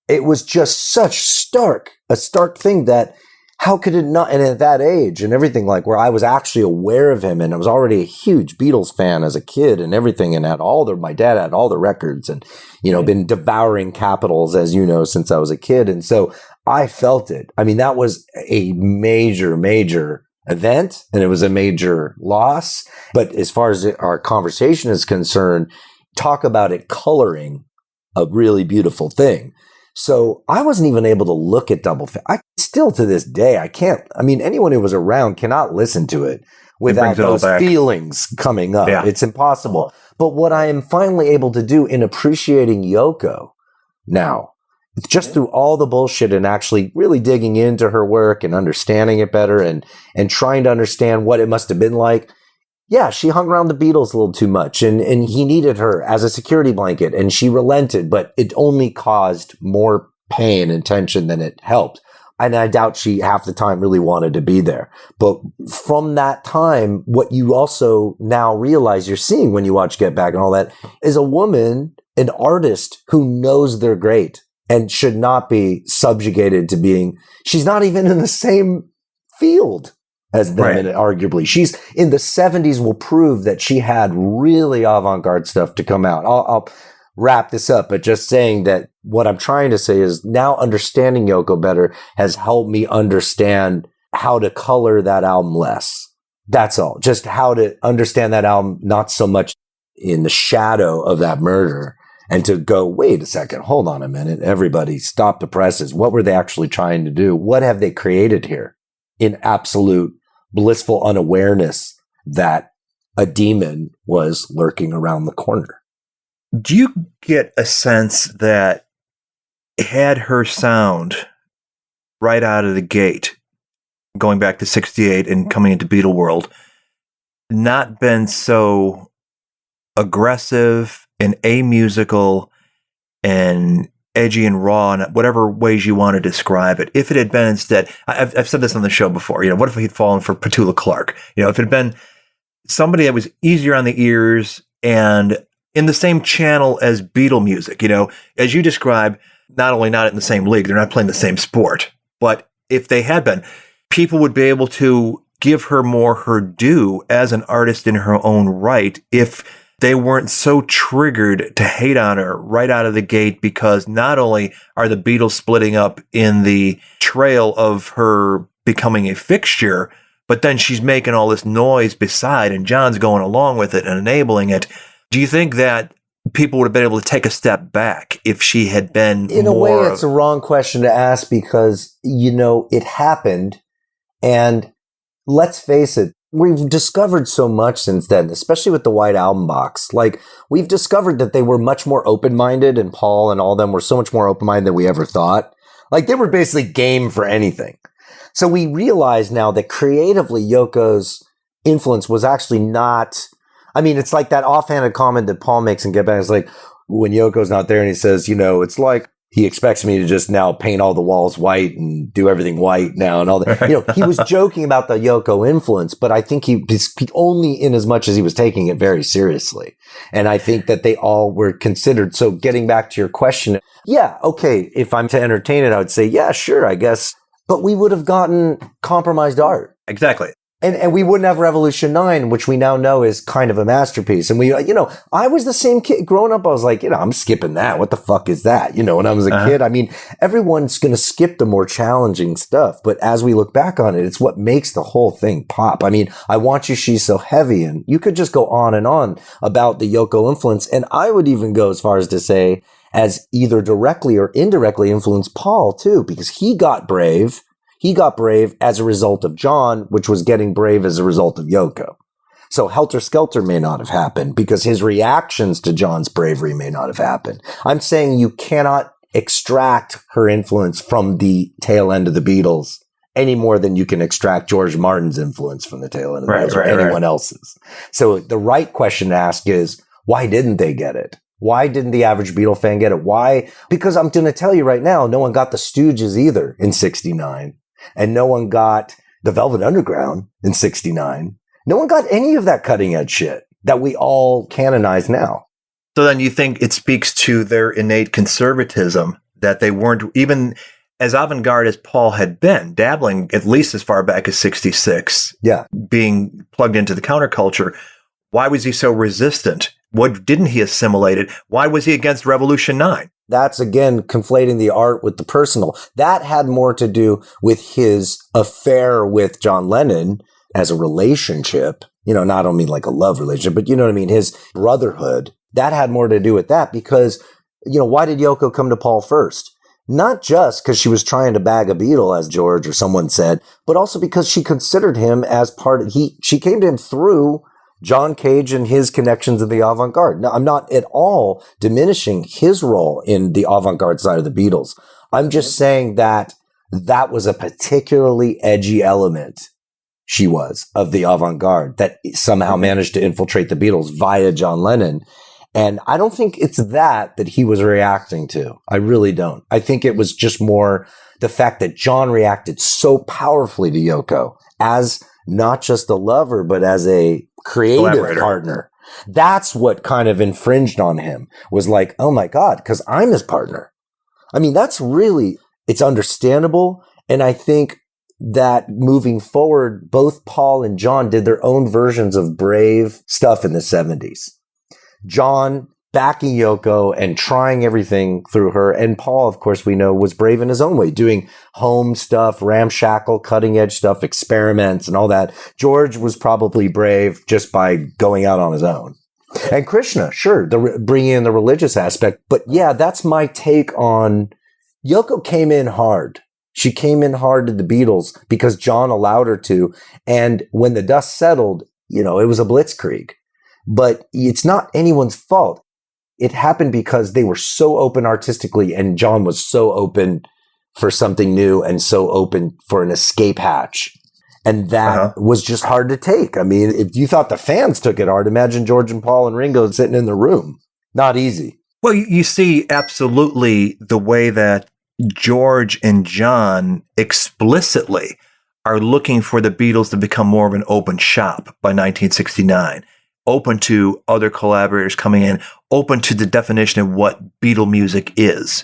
It was just such a stark thing that how could it not? And at that age and everything, like where I was actually aware of him, and I was already a huge Beatles fan as a kid and everything, and my dad had all the records, and, been devouring Capitals, as you know, since I was a kid. And so I felt it. I mean, that was a major, major event, and it was a major loss. But as far as our conversation is concerned, talk about it coloring a really beautiful thing. So I wasn't even able to look at Double Fantasy. I still to this day, anyone who was around cannot listen to it without those feelings coming up. Yeah. It's impossible. But what I am finally able to do in appreciating Yoko now, just through all the bullshit and actually really digging into her work and understanding it better and trying to understand what it must have been like. Yeah, she hung around the Beatles a little too much, and he needed her as a security blanket, and she relented, but it only caused more pain and tension than it helped. And I doubt she half the time really wanted to be there. But from that time, what you also now realize you're seeing when you watch Get Back and all that is a woman, an artist who knows they're great and should not be subjugated to being, she's not even in the same field as them, right. Arguably. She's in the 70s will prove that she had really avant-garde stuff to come out. I'll wrap this up, but just saying that what I'm trying to say is now understanding Yoko better has helped me understand how to color that album less. That's all. Just how to understand that album, not so much in the shadow of that murder, and to go, wait a second, hold on a minute. Everybody stop the presses. What were they actually trying to do? What have they created here? In absolute blissful unawareness that a demon was lurking around the corner. Do you get a sense that had her sound right out of the gate, going back to 68 and coming into Beatle World, not been so aggressive and amusical and edgy and raw in whatever ways you want to describe it, if it had been instead, I've said this on the show before, what if he'd fallen for Petula Clark? If it had been somebody that was easier on the ears and in the same channel as Beatle music, as you describe, not only not in the same league, they're not playing the same sport, but if they had been, people would be able to give her more her due as an artist in her own right if they weren't so triggered to hate on her right out of the gate, because not only are the Beatles splitting up in the trail of her becoming a fixture, but then she's making all this noise beside, and John's going along with it and enabling it. Do you think that people would have been able to take a step back if she had been in a way? It's a wrong question to ask because, it happened. And let's face it, we've discovered so much since then, especially with the White Album box. Like, we've discovered that they were much more open-minded, and Paul and all of them were so much more open-minded than we ever thought. Like, they were basically game for anything. So we realize now that creatively Yoko's influence was actually not, it's like that offhanded comment that Paul makes in Get Back. It's like when Yoko's not there and he says, it's like he expects me to just now paint all the walls white and do everything white now and all that. He was joking about the Yoko influence, but I think he only in as much as he was taking it very seriously. And I think that they all were considered. So getting back to your question, yeah, okay, if I'm to entertain it, I would say, yeah, sure, I guess. But we would have gotten compromised art. Exactly. And we wouldn't have Revolution 9, which we now know is kind of a masterpiece. And I was the same kid growing up. I was like, I'm skipping that. What the fuck is that? When I was a kid, everyone's going to skip the more challenging stuff. But as we look back on it, it's what makes the whole thing pop. I Want You, She's So Heavy. And you could just go on and on about the Yoko influence. And I would even go as far as to say, as either directly or indirectly influenced Paul too, because he got brave. He got brave as a result of John, which was getting brave as a result of Yoko. So Helter Skelter may not have happened because his reactions to John's bravery may not have happened. I'm saying you cannot extract her influence from the tail end of the Beatles any more than you can extract George Martin's influence from the tail end of the Beatles or anyone else's. So the right question to ask is, why didn't they get it? Why didn't the average Beatle fan get it? Why? Because I'm going to tell you right now, no one got the Stooges either in 69. And no one got the Velvet Underground in 69. No one got any of that cutting edge shit that we all canonize now. So then you think it speaks to their innate conservatism that they weren't, even as avant-garde as Paul had been, dabbling at least as far back as 66, being plugged into the counterculture. Why was he so resistant? What didn't he assimilate it? Why was he against Revolution 9? That's, again, conflating the art with the personal. That had more to do with his affair with John Lennon as a relationship, not only like a love relationship, but his brotherhood. That had more to do with that because, why did Yoko come to Paul first? Not just because she was trying to bag a Beatle, as George or someone said, but also because she considered him as she came to him through John Cage and his connections in the avant-garde. Now, I'm not at all diminishing his role in the avant-garde side of the Beatles. I'm just saying that was a particularly edgy element of the avant-garde that somehow managed to infiltrate the Beatles via John Lennon. And I don't think it's that he was reacting to. I really don't. I think it was just more the fact that John reacted so powerfully to Yoko as not just a lover, but as a creative partner. That's what kind of infringed on him, was like, oh my God, because I'm his partner. That's really, it's understandable. And I think that moving forward, both Paul and John did their own versions of brave stuff in the 70s. John backing Yoko and trying everything through her. And Paul, of course, we know was brave in his own way, doing home stuff, ramshackle, cutting edge stuff, experiments and all that. George was probably brave just by going out on his own. And Krishna, sure, bringing in the religious aspect. But yeah, that's my take on Yoko came in hard. She came in hard to the Beatles because John allowed her to. And when the dust settled, it was a blitzkrieg. But it's not anyone's fault. It happened because they were so open artistically, and John was so open for something new and so open for an escape hatch. And that was just hard to take. If you thought the fans took it hard, imagine George and Paul and Ringo sitting in the room. Not easy. Well, you see absolutely the way that George and John explicitly are looking for the Beatles to become more of an open shop by 1969. Open to other collaborators coming in, open to the definition of what Beatle music is.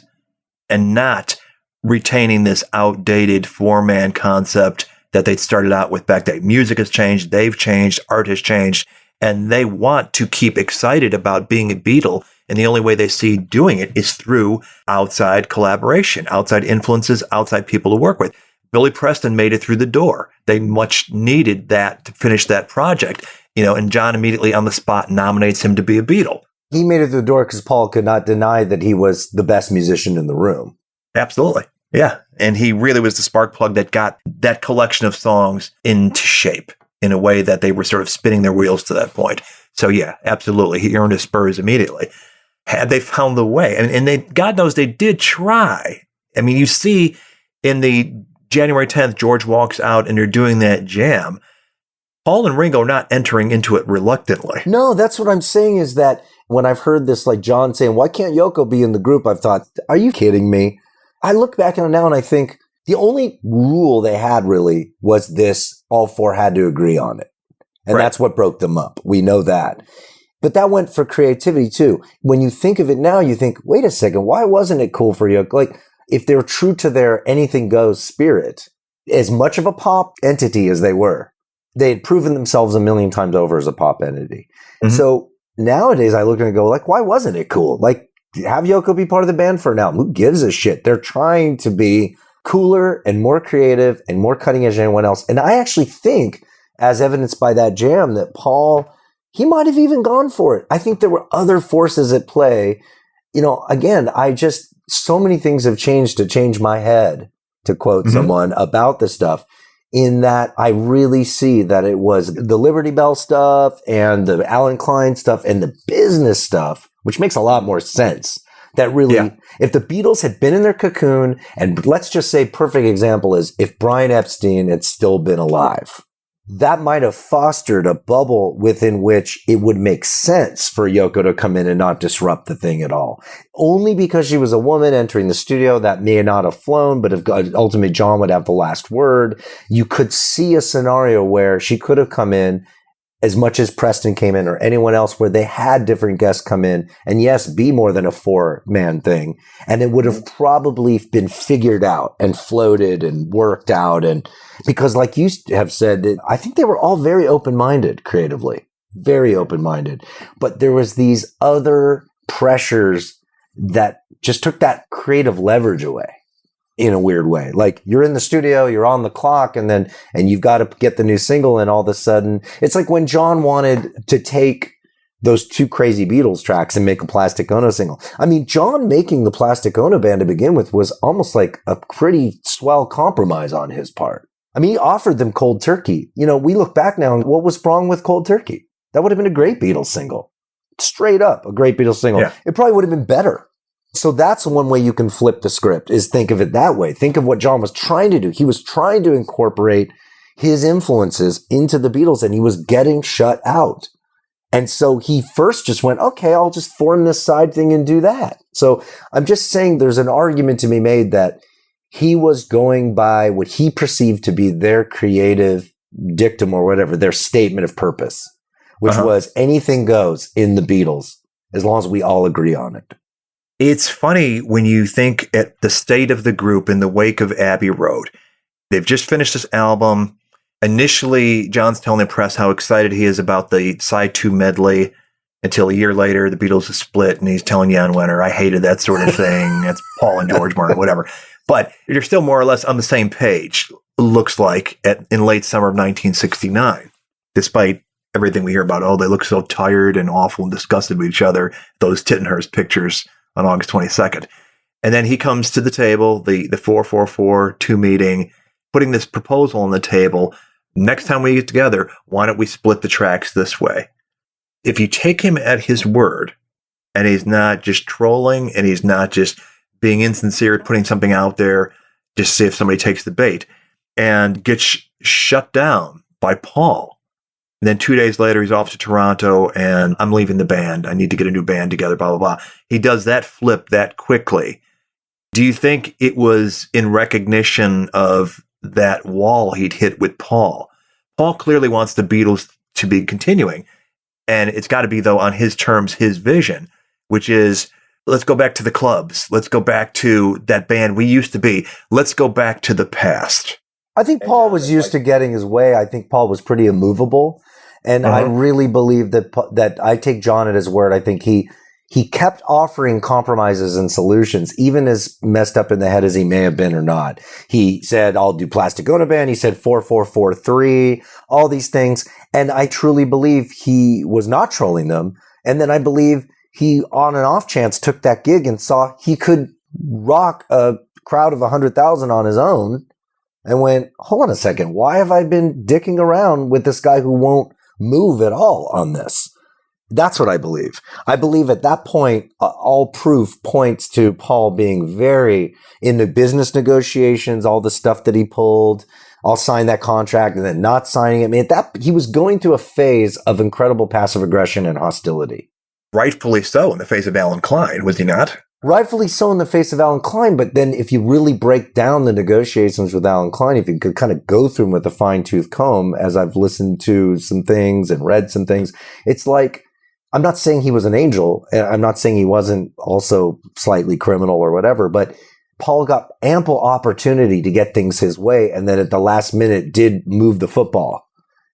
and not retaining this outdated four-man concept that they started out with back then. Music has changed, they've changed, art has changed, and they want to keep excited about being a Beatle. And the only way they see doing it is through outside collaboration, outside influences, outside people to work with. Billy Preston made it through the door. They much needed that to finish that project, and John immediately on the spot nominates him to be a Beatle. He made it through the door because Paul could not deny that he was the best musician in the room. Absolutely. Yeah. And he really was the spark plug that got that collection of songs into shape in a way that they were sort of spinning their wheels to that point. So yeah, absolutely. He earned his spurs immediately. Had they found the way, and they, God knows they did try. I mean, you see in the January 10th, George walks out and they're doing that jam. Paul and Ringo are not entering into it reluctantly. No, that's what I'm saying is that when I've heard this, like John saying, why can't Yoko be in the group? I've thought, are you kidding me? I look back on it now and I think the only rule they had really was this, all four had to agree on it. And that's what broke them up. We know that. But that went for creativity too. When you think of it now, you think, wait a second, why wasn't it cool for Yoko? Like, if they're true to their anything goes spirit, as much of a pop entity as they were, they had proven themselves a million times over as a pop entity. Mm-hmm. So nowadays I look and go, like, why wasn't it cool? Like, have Yoko be part of the band for now. Who gives a shit? They're trying to be cooler and more creative and more cutting edge than anyone else. And I actually think, as evidenced by that jam, that Paul, he might have even gone for it. I think there were other forces at play. Again, so many things have changed to change my head, to quote someone, about the stuff, in that I really see that it was the Liberty Bell stuff and the Alan Klein stuff and the business stuff, which makes a lot more sense. That really, if the Beatles had been in their cocoon, and let's just say perfect example is if Brian Epstein had still been alive, that might have fostered a bubble within which it would make sense for Yoko to come in and not disrupt the thing at all. Only because she was a woman entering the studio, that may not have flown, but if ultimately John would have the last word, you could see a scenario where she could have come in as much as Preston came in or anyone else, where they had different guests come in and yes, be more than a four-man thing. And it would have probably been figured out and floated and worked out. And because like you have said, I think they were all very open-minded creatively, very open-minded. But there was these other pressures that just took that creative leverage away in a weird way. Like, you're in the studio, you're on the clock, and you've got to get the new single, and all of a sudden, it's like when John wanted to take those two Crazy Beatles tracks and make a Plastic Ono single. I mean, John making the Plastic Ono Band to begin with was almost like a pretty swell compromise on his part. I mean, he offered them Cold Turkey. We look back now, and what was wrong with Cold Turkey? That would have been a great Beatles single. Straight up, a great Beatles single. Yeah. It probably would have been better. So that's one way you can flip the script, is think of it that way. Think of what John was trying to do. He was trying to incorporate his influences into the Beatles, and he was getting shut out. And so he first just went, okay, I'll just form this side thing and do that. So I'm just saying there's an argument to be made that he was going by what he perceived to be their creative dictum or whatever, their statement of purpose, which was anything goes in the Beatles as long as we all agree on it. It's funny when you think at the state of the group in the wake of Abbey Road. They've just finished this album. Initially, John's telling the press how excited he is about the Side 2 medley, until a year later, the Beatles are split, and he's telling Jan Wenner, I hated that sort of thing. That's Paul and George Martin, whatever. But they're still more or less on the same page, looks like, in late summer of 1969, despite everything we hear about, they look so tired and awful and disgusted with each other, those Tittenhurst pictures on August 22nd. And then he comes to the table, the 444-2 meeting, putting this proposal on the table. Next time we get together, why don't we split the tracks this way? If you take him at his word, and he's not just trolling, and he's not just being insincere, putting something out there, just see if somebody takes the bait, and gets shut down by Paul. And then 2 days later, he's off to Toronto, and I'm leaving the band. I need to get a new band together, blah, blah, blah. He does that flip that quickly. Do you think it was in recognition of that wall he'd hit with Paul? Paul clearly wants the Beatles to be continuing, and it's got to be, though, on his terms, his vision, which is let's go back to the clubs. Let's go back to that band we used to be. Let's go back to the past. I think Paul was used to getting his way. I think Paul was pretty immovable. And I really believe that I take John at his word. I think he kept offering compromises and solutions, even as messed up in the head as he may have been or not. He said, I'll do Plastic Ono Band. He said 4443, all these things. And I truly believe he was not trolling them. And then I believe he, on an off chance, took that gig and saw he could rock a crowd of 100,000 on his own and went, hold on a second. Why have I been dicking around with this guy who won't move at all on this? That's what I believe. I believe at that point, all proof points to Paul being very into business negotiations, all the stuff that he pulled. I'll sign that contract and then not signing it. I mean, he was going through a phase of incredible passive aggression and hostility. Rightfully so in the face of Alan Klein, was he not? Rightfully so in the face of Alan Klein, but then if you really break down the negotiations with Alan Klein, if you could kind of go through them with a fine-tooth comb, as I've listened to some things and read some things, it's like, I'm not saying he was an angel, and I'm not saying he wasn't also slightly criminal or whatever, but Paul got ample opportunity to get things his way, and then at the last minute did move the football,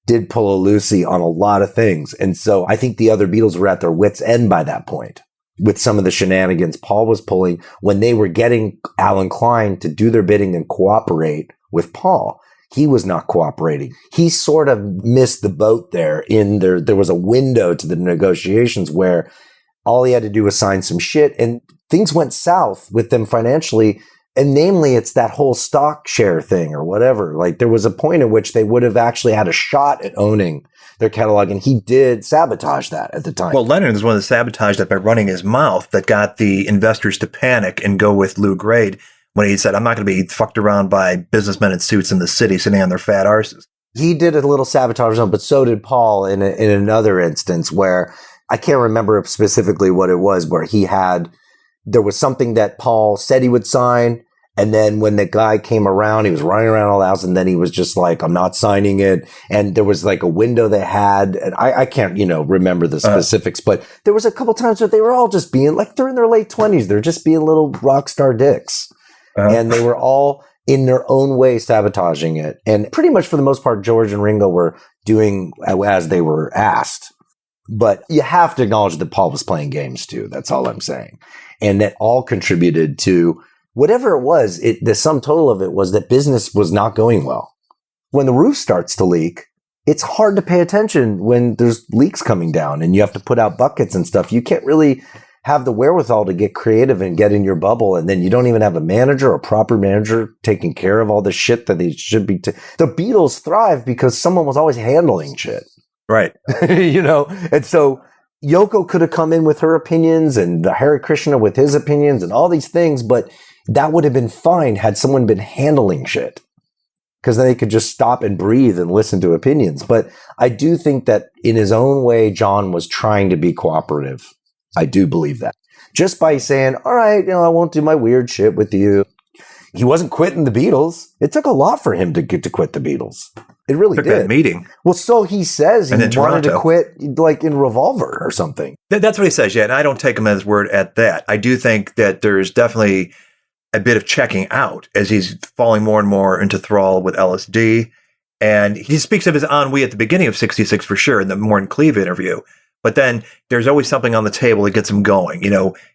did pull a Lucy on a lot of things. And so I think the other Beatles were at their wits' end by that point with some of the shenanigans Paul was pulling when they were getting Alan Klein to do their bidding and cooperate with Paul. He was not cooperating. He sort of missed the boat there. There was a window to the negotiations where all he had to do was sign some shit, and things went south with them financially. And namely, it's that whole stock share thing or whatever. Like, there was a point at which they would have actually had a shot at owning their catalog, and he did sabotage that at the time. Well, Lennon is one that sabotaged that by running his mouth, that got the investors to panic and go with Lou Grade when he said, I'm not going to be fucked around by businessmen in suits in the city sitting on their fat arses. He did a little sabotage, but so did Paul in another instance where I can't remember specifically what it was, where there was something that Paul said he would sign. And then when the guy came around, he was running around all the house, and then he was just like, I'm not signing it. And there was like a window they had, and I can't, remember the specifics, but there was a couple times where they were all just being like, they're in their late 20s. They're just being little rock star dicks. And they were all in their own way sabotaging it. And pretty much for the most part, George and Ringo were doing as they were asked. But you have to acknowledge that Paul was playing games too. That's all I'm saying. And that all contributed to whatever it was. The sum total of it was that business was not going well. When the roof starts to leak, it's hard to pay attention when there's leaks coming down and you have to put out buckets and stuff. You can't really have the wherewithal to get creative and get in your bubble. And then you don't even have a manager, a proper manager taking care of all the shit that they should be. The Beatles thrive because someone was always handling shit. Right. And so Yoko could have come in with her opinions and Hare Krishna with his opinions and all these things, but that would have been fine had someone been handling shit, because then they could just stop and breathe and listen to opinions. But I do think that in his own way, John was trying to be cooperative. I do believe that. Just by saying, all right, I won't do my weird shit with you. He wasn't quitting the Beatles. It took a lot for him to get to quit the Beatles. It really did. That meeting. Well, so he says he wanted to quit like in Revolver or something. That's what he says, yeah. And I don't take him at his word at that. I do think that there's definitely a bit of checking out as he's falling more and more into thrall with LSD. And he speaks of his ennui at the beginning of 66 for sure, in the Morton Cleve interview. But then there's always something on the table that gets him going.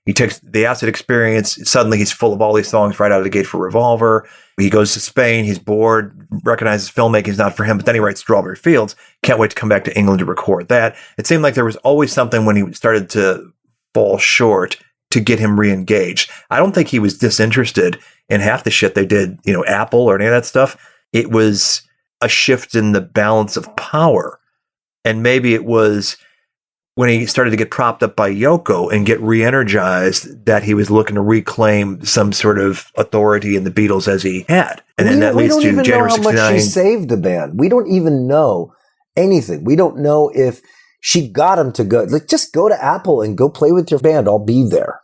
He takes the acid experience. Suddenly he's full of all these songs right out of the gate for Revolver. He goes to Spain. He's bored, recognizes filmmaking is not for him. But then he writes Strawberry Fields. Can't wait to come back to England to record that. It seemed like there was always something when he started to fall short to get him re-engaged. I don't think he was disinterested in half the shit they did, Apple or any of that stuff. It was a shift in the balance of power. And maybe it was when he started to get propped up by Yoko and get re-energized that he was looking to reclaim some sort of authority in the Beatles as he had. And then that leads to January 69. We don't even know how much she saved the band. We don't even know anything. We don't know if she got him to go. Like, just go to Apple and go play with your band. I'll be there.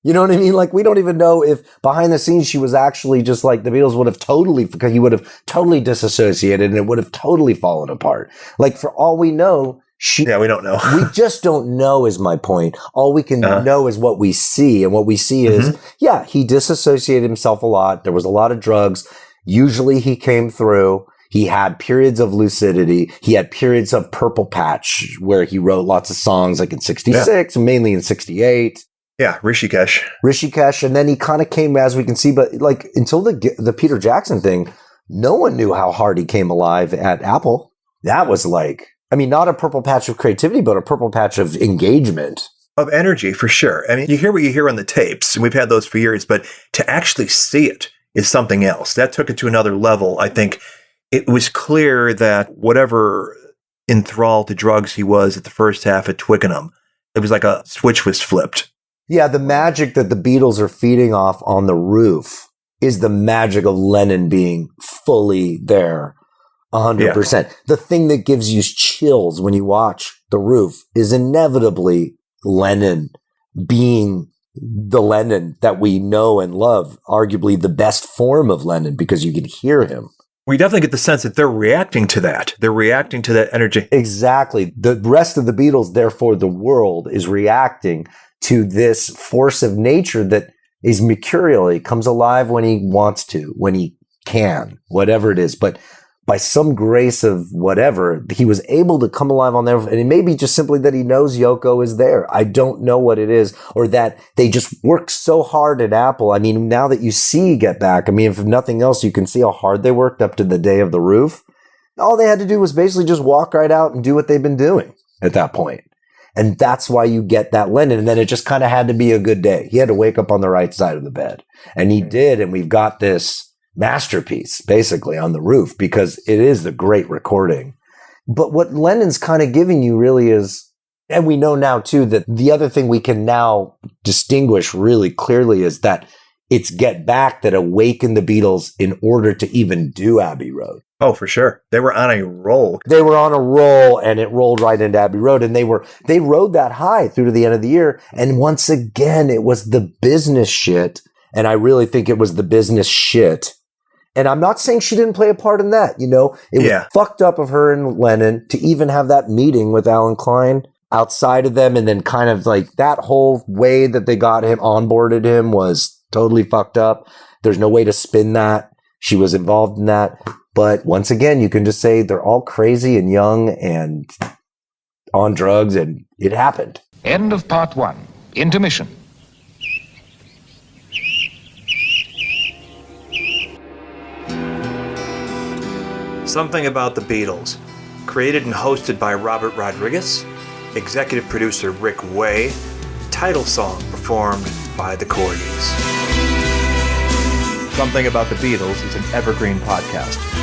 You know what I mean? Like, we don't even know if behind the scenes she was actually just like the Beatles would have because he would have totally disassociated and it would have totally fallen apart. Like, for all we know, Yeah, we don't know. We just don't know is my point. All we can know is what we see. And what we see is, he disassociated himself a lot. There was a lot of drugs. Usually he came through. He had periods of lucidity. He had periods of purple patch where he wrote lots of songs like in 66 and mainly in 68. Yeah, Rishikesh. And then he kind of came, as we can see, but like until the Peter Jackson thing, no one knew how hard he came alive at Apple. That was like, I mean, not a purple patch of creativity, but a purple patch of engagement. Of energy, for sure. I mean, you hear what you hear on the tapes, and we've had those for years, but to actually see it is something else. That took it to another level. I think it was clear that whatever enthralled to drugs he was at the first half at Twickenham, it was like a switch was flipped. Yeah, the magic that the Beatles are feeding off on the roof is the magic of Lennon being fully there, 100%. Yeah. The thing that gives you chills when you watch The Roof is inevitably Lennon being the Lennon that we know and love, arguably the best form of Lennon because you can hear him. We definitely get the sense that they're reacting to that. They're reacting to that energy. Exactly. The rest of the Beatles, therefore the world, is reacting to this force of nature that is mercurial. He comes alive when he wants to, when he can, whatever it is. But by some grace of whatever, he was able to come alive on there. And it may be just simply that he knows Yoko is there. I don't know what it is, or that they just worked so hard at Apple. I mean, now that you see Get Back, I mean, if nothing else, you can see how hard they worked up to the day of the roof. All they had to do was basically just walk right out and do what they've been doing at that point. And that's why you get that Lennon. And then it just kind of had to be a good day. He had to wake up on the right side of the bed. And he did. And we've got this masterpiece basically on the roof because it is the great recording. But what Lennon's kind of giving you really is, and we know now too, that the other thing we can now distinguish really clearly is that it's Get Back that awakened the Beatles in order to even do Abbey Road. Oh, for sure. They were on a roll. They were on a roll and it rolled right into Abbey Road. And they rode that high through to the end of the year. And once again, it was the business shit. And I really think it was the business shit. And I'm not saying she didn't play a part in that, you know. It was fucked up of her and Lennon to even have that meeting with Alan Klein outside of them. And then kind of like that whole way that they got him, onboarded him was totally fucked up. There's no way to spin that. She was involved in that. But once again, you can just say they're all crazy and young and on drugs, and it happened. End of part 1. Intermission. Something About the Beatles. Created and hosted by Robert Rodriguez. Executive producer Rick Way. Title song performed by the Corgis. Something About the Beatles is an evergreen podcast.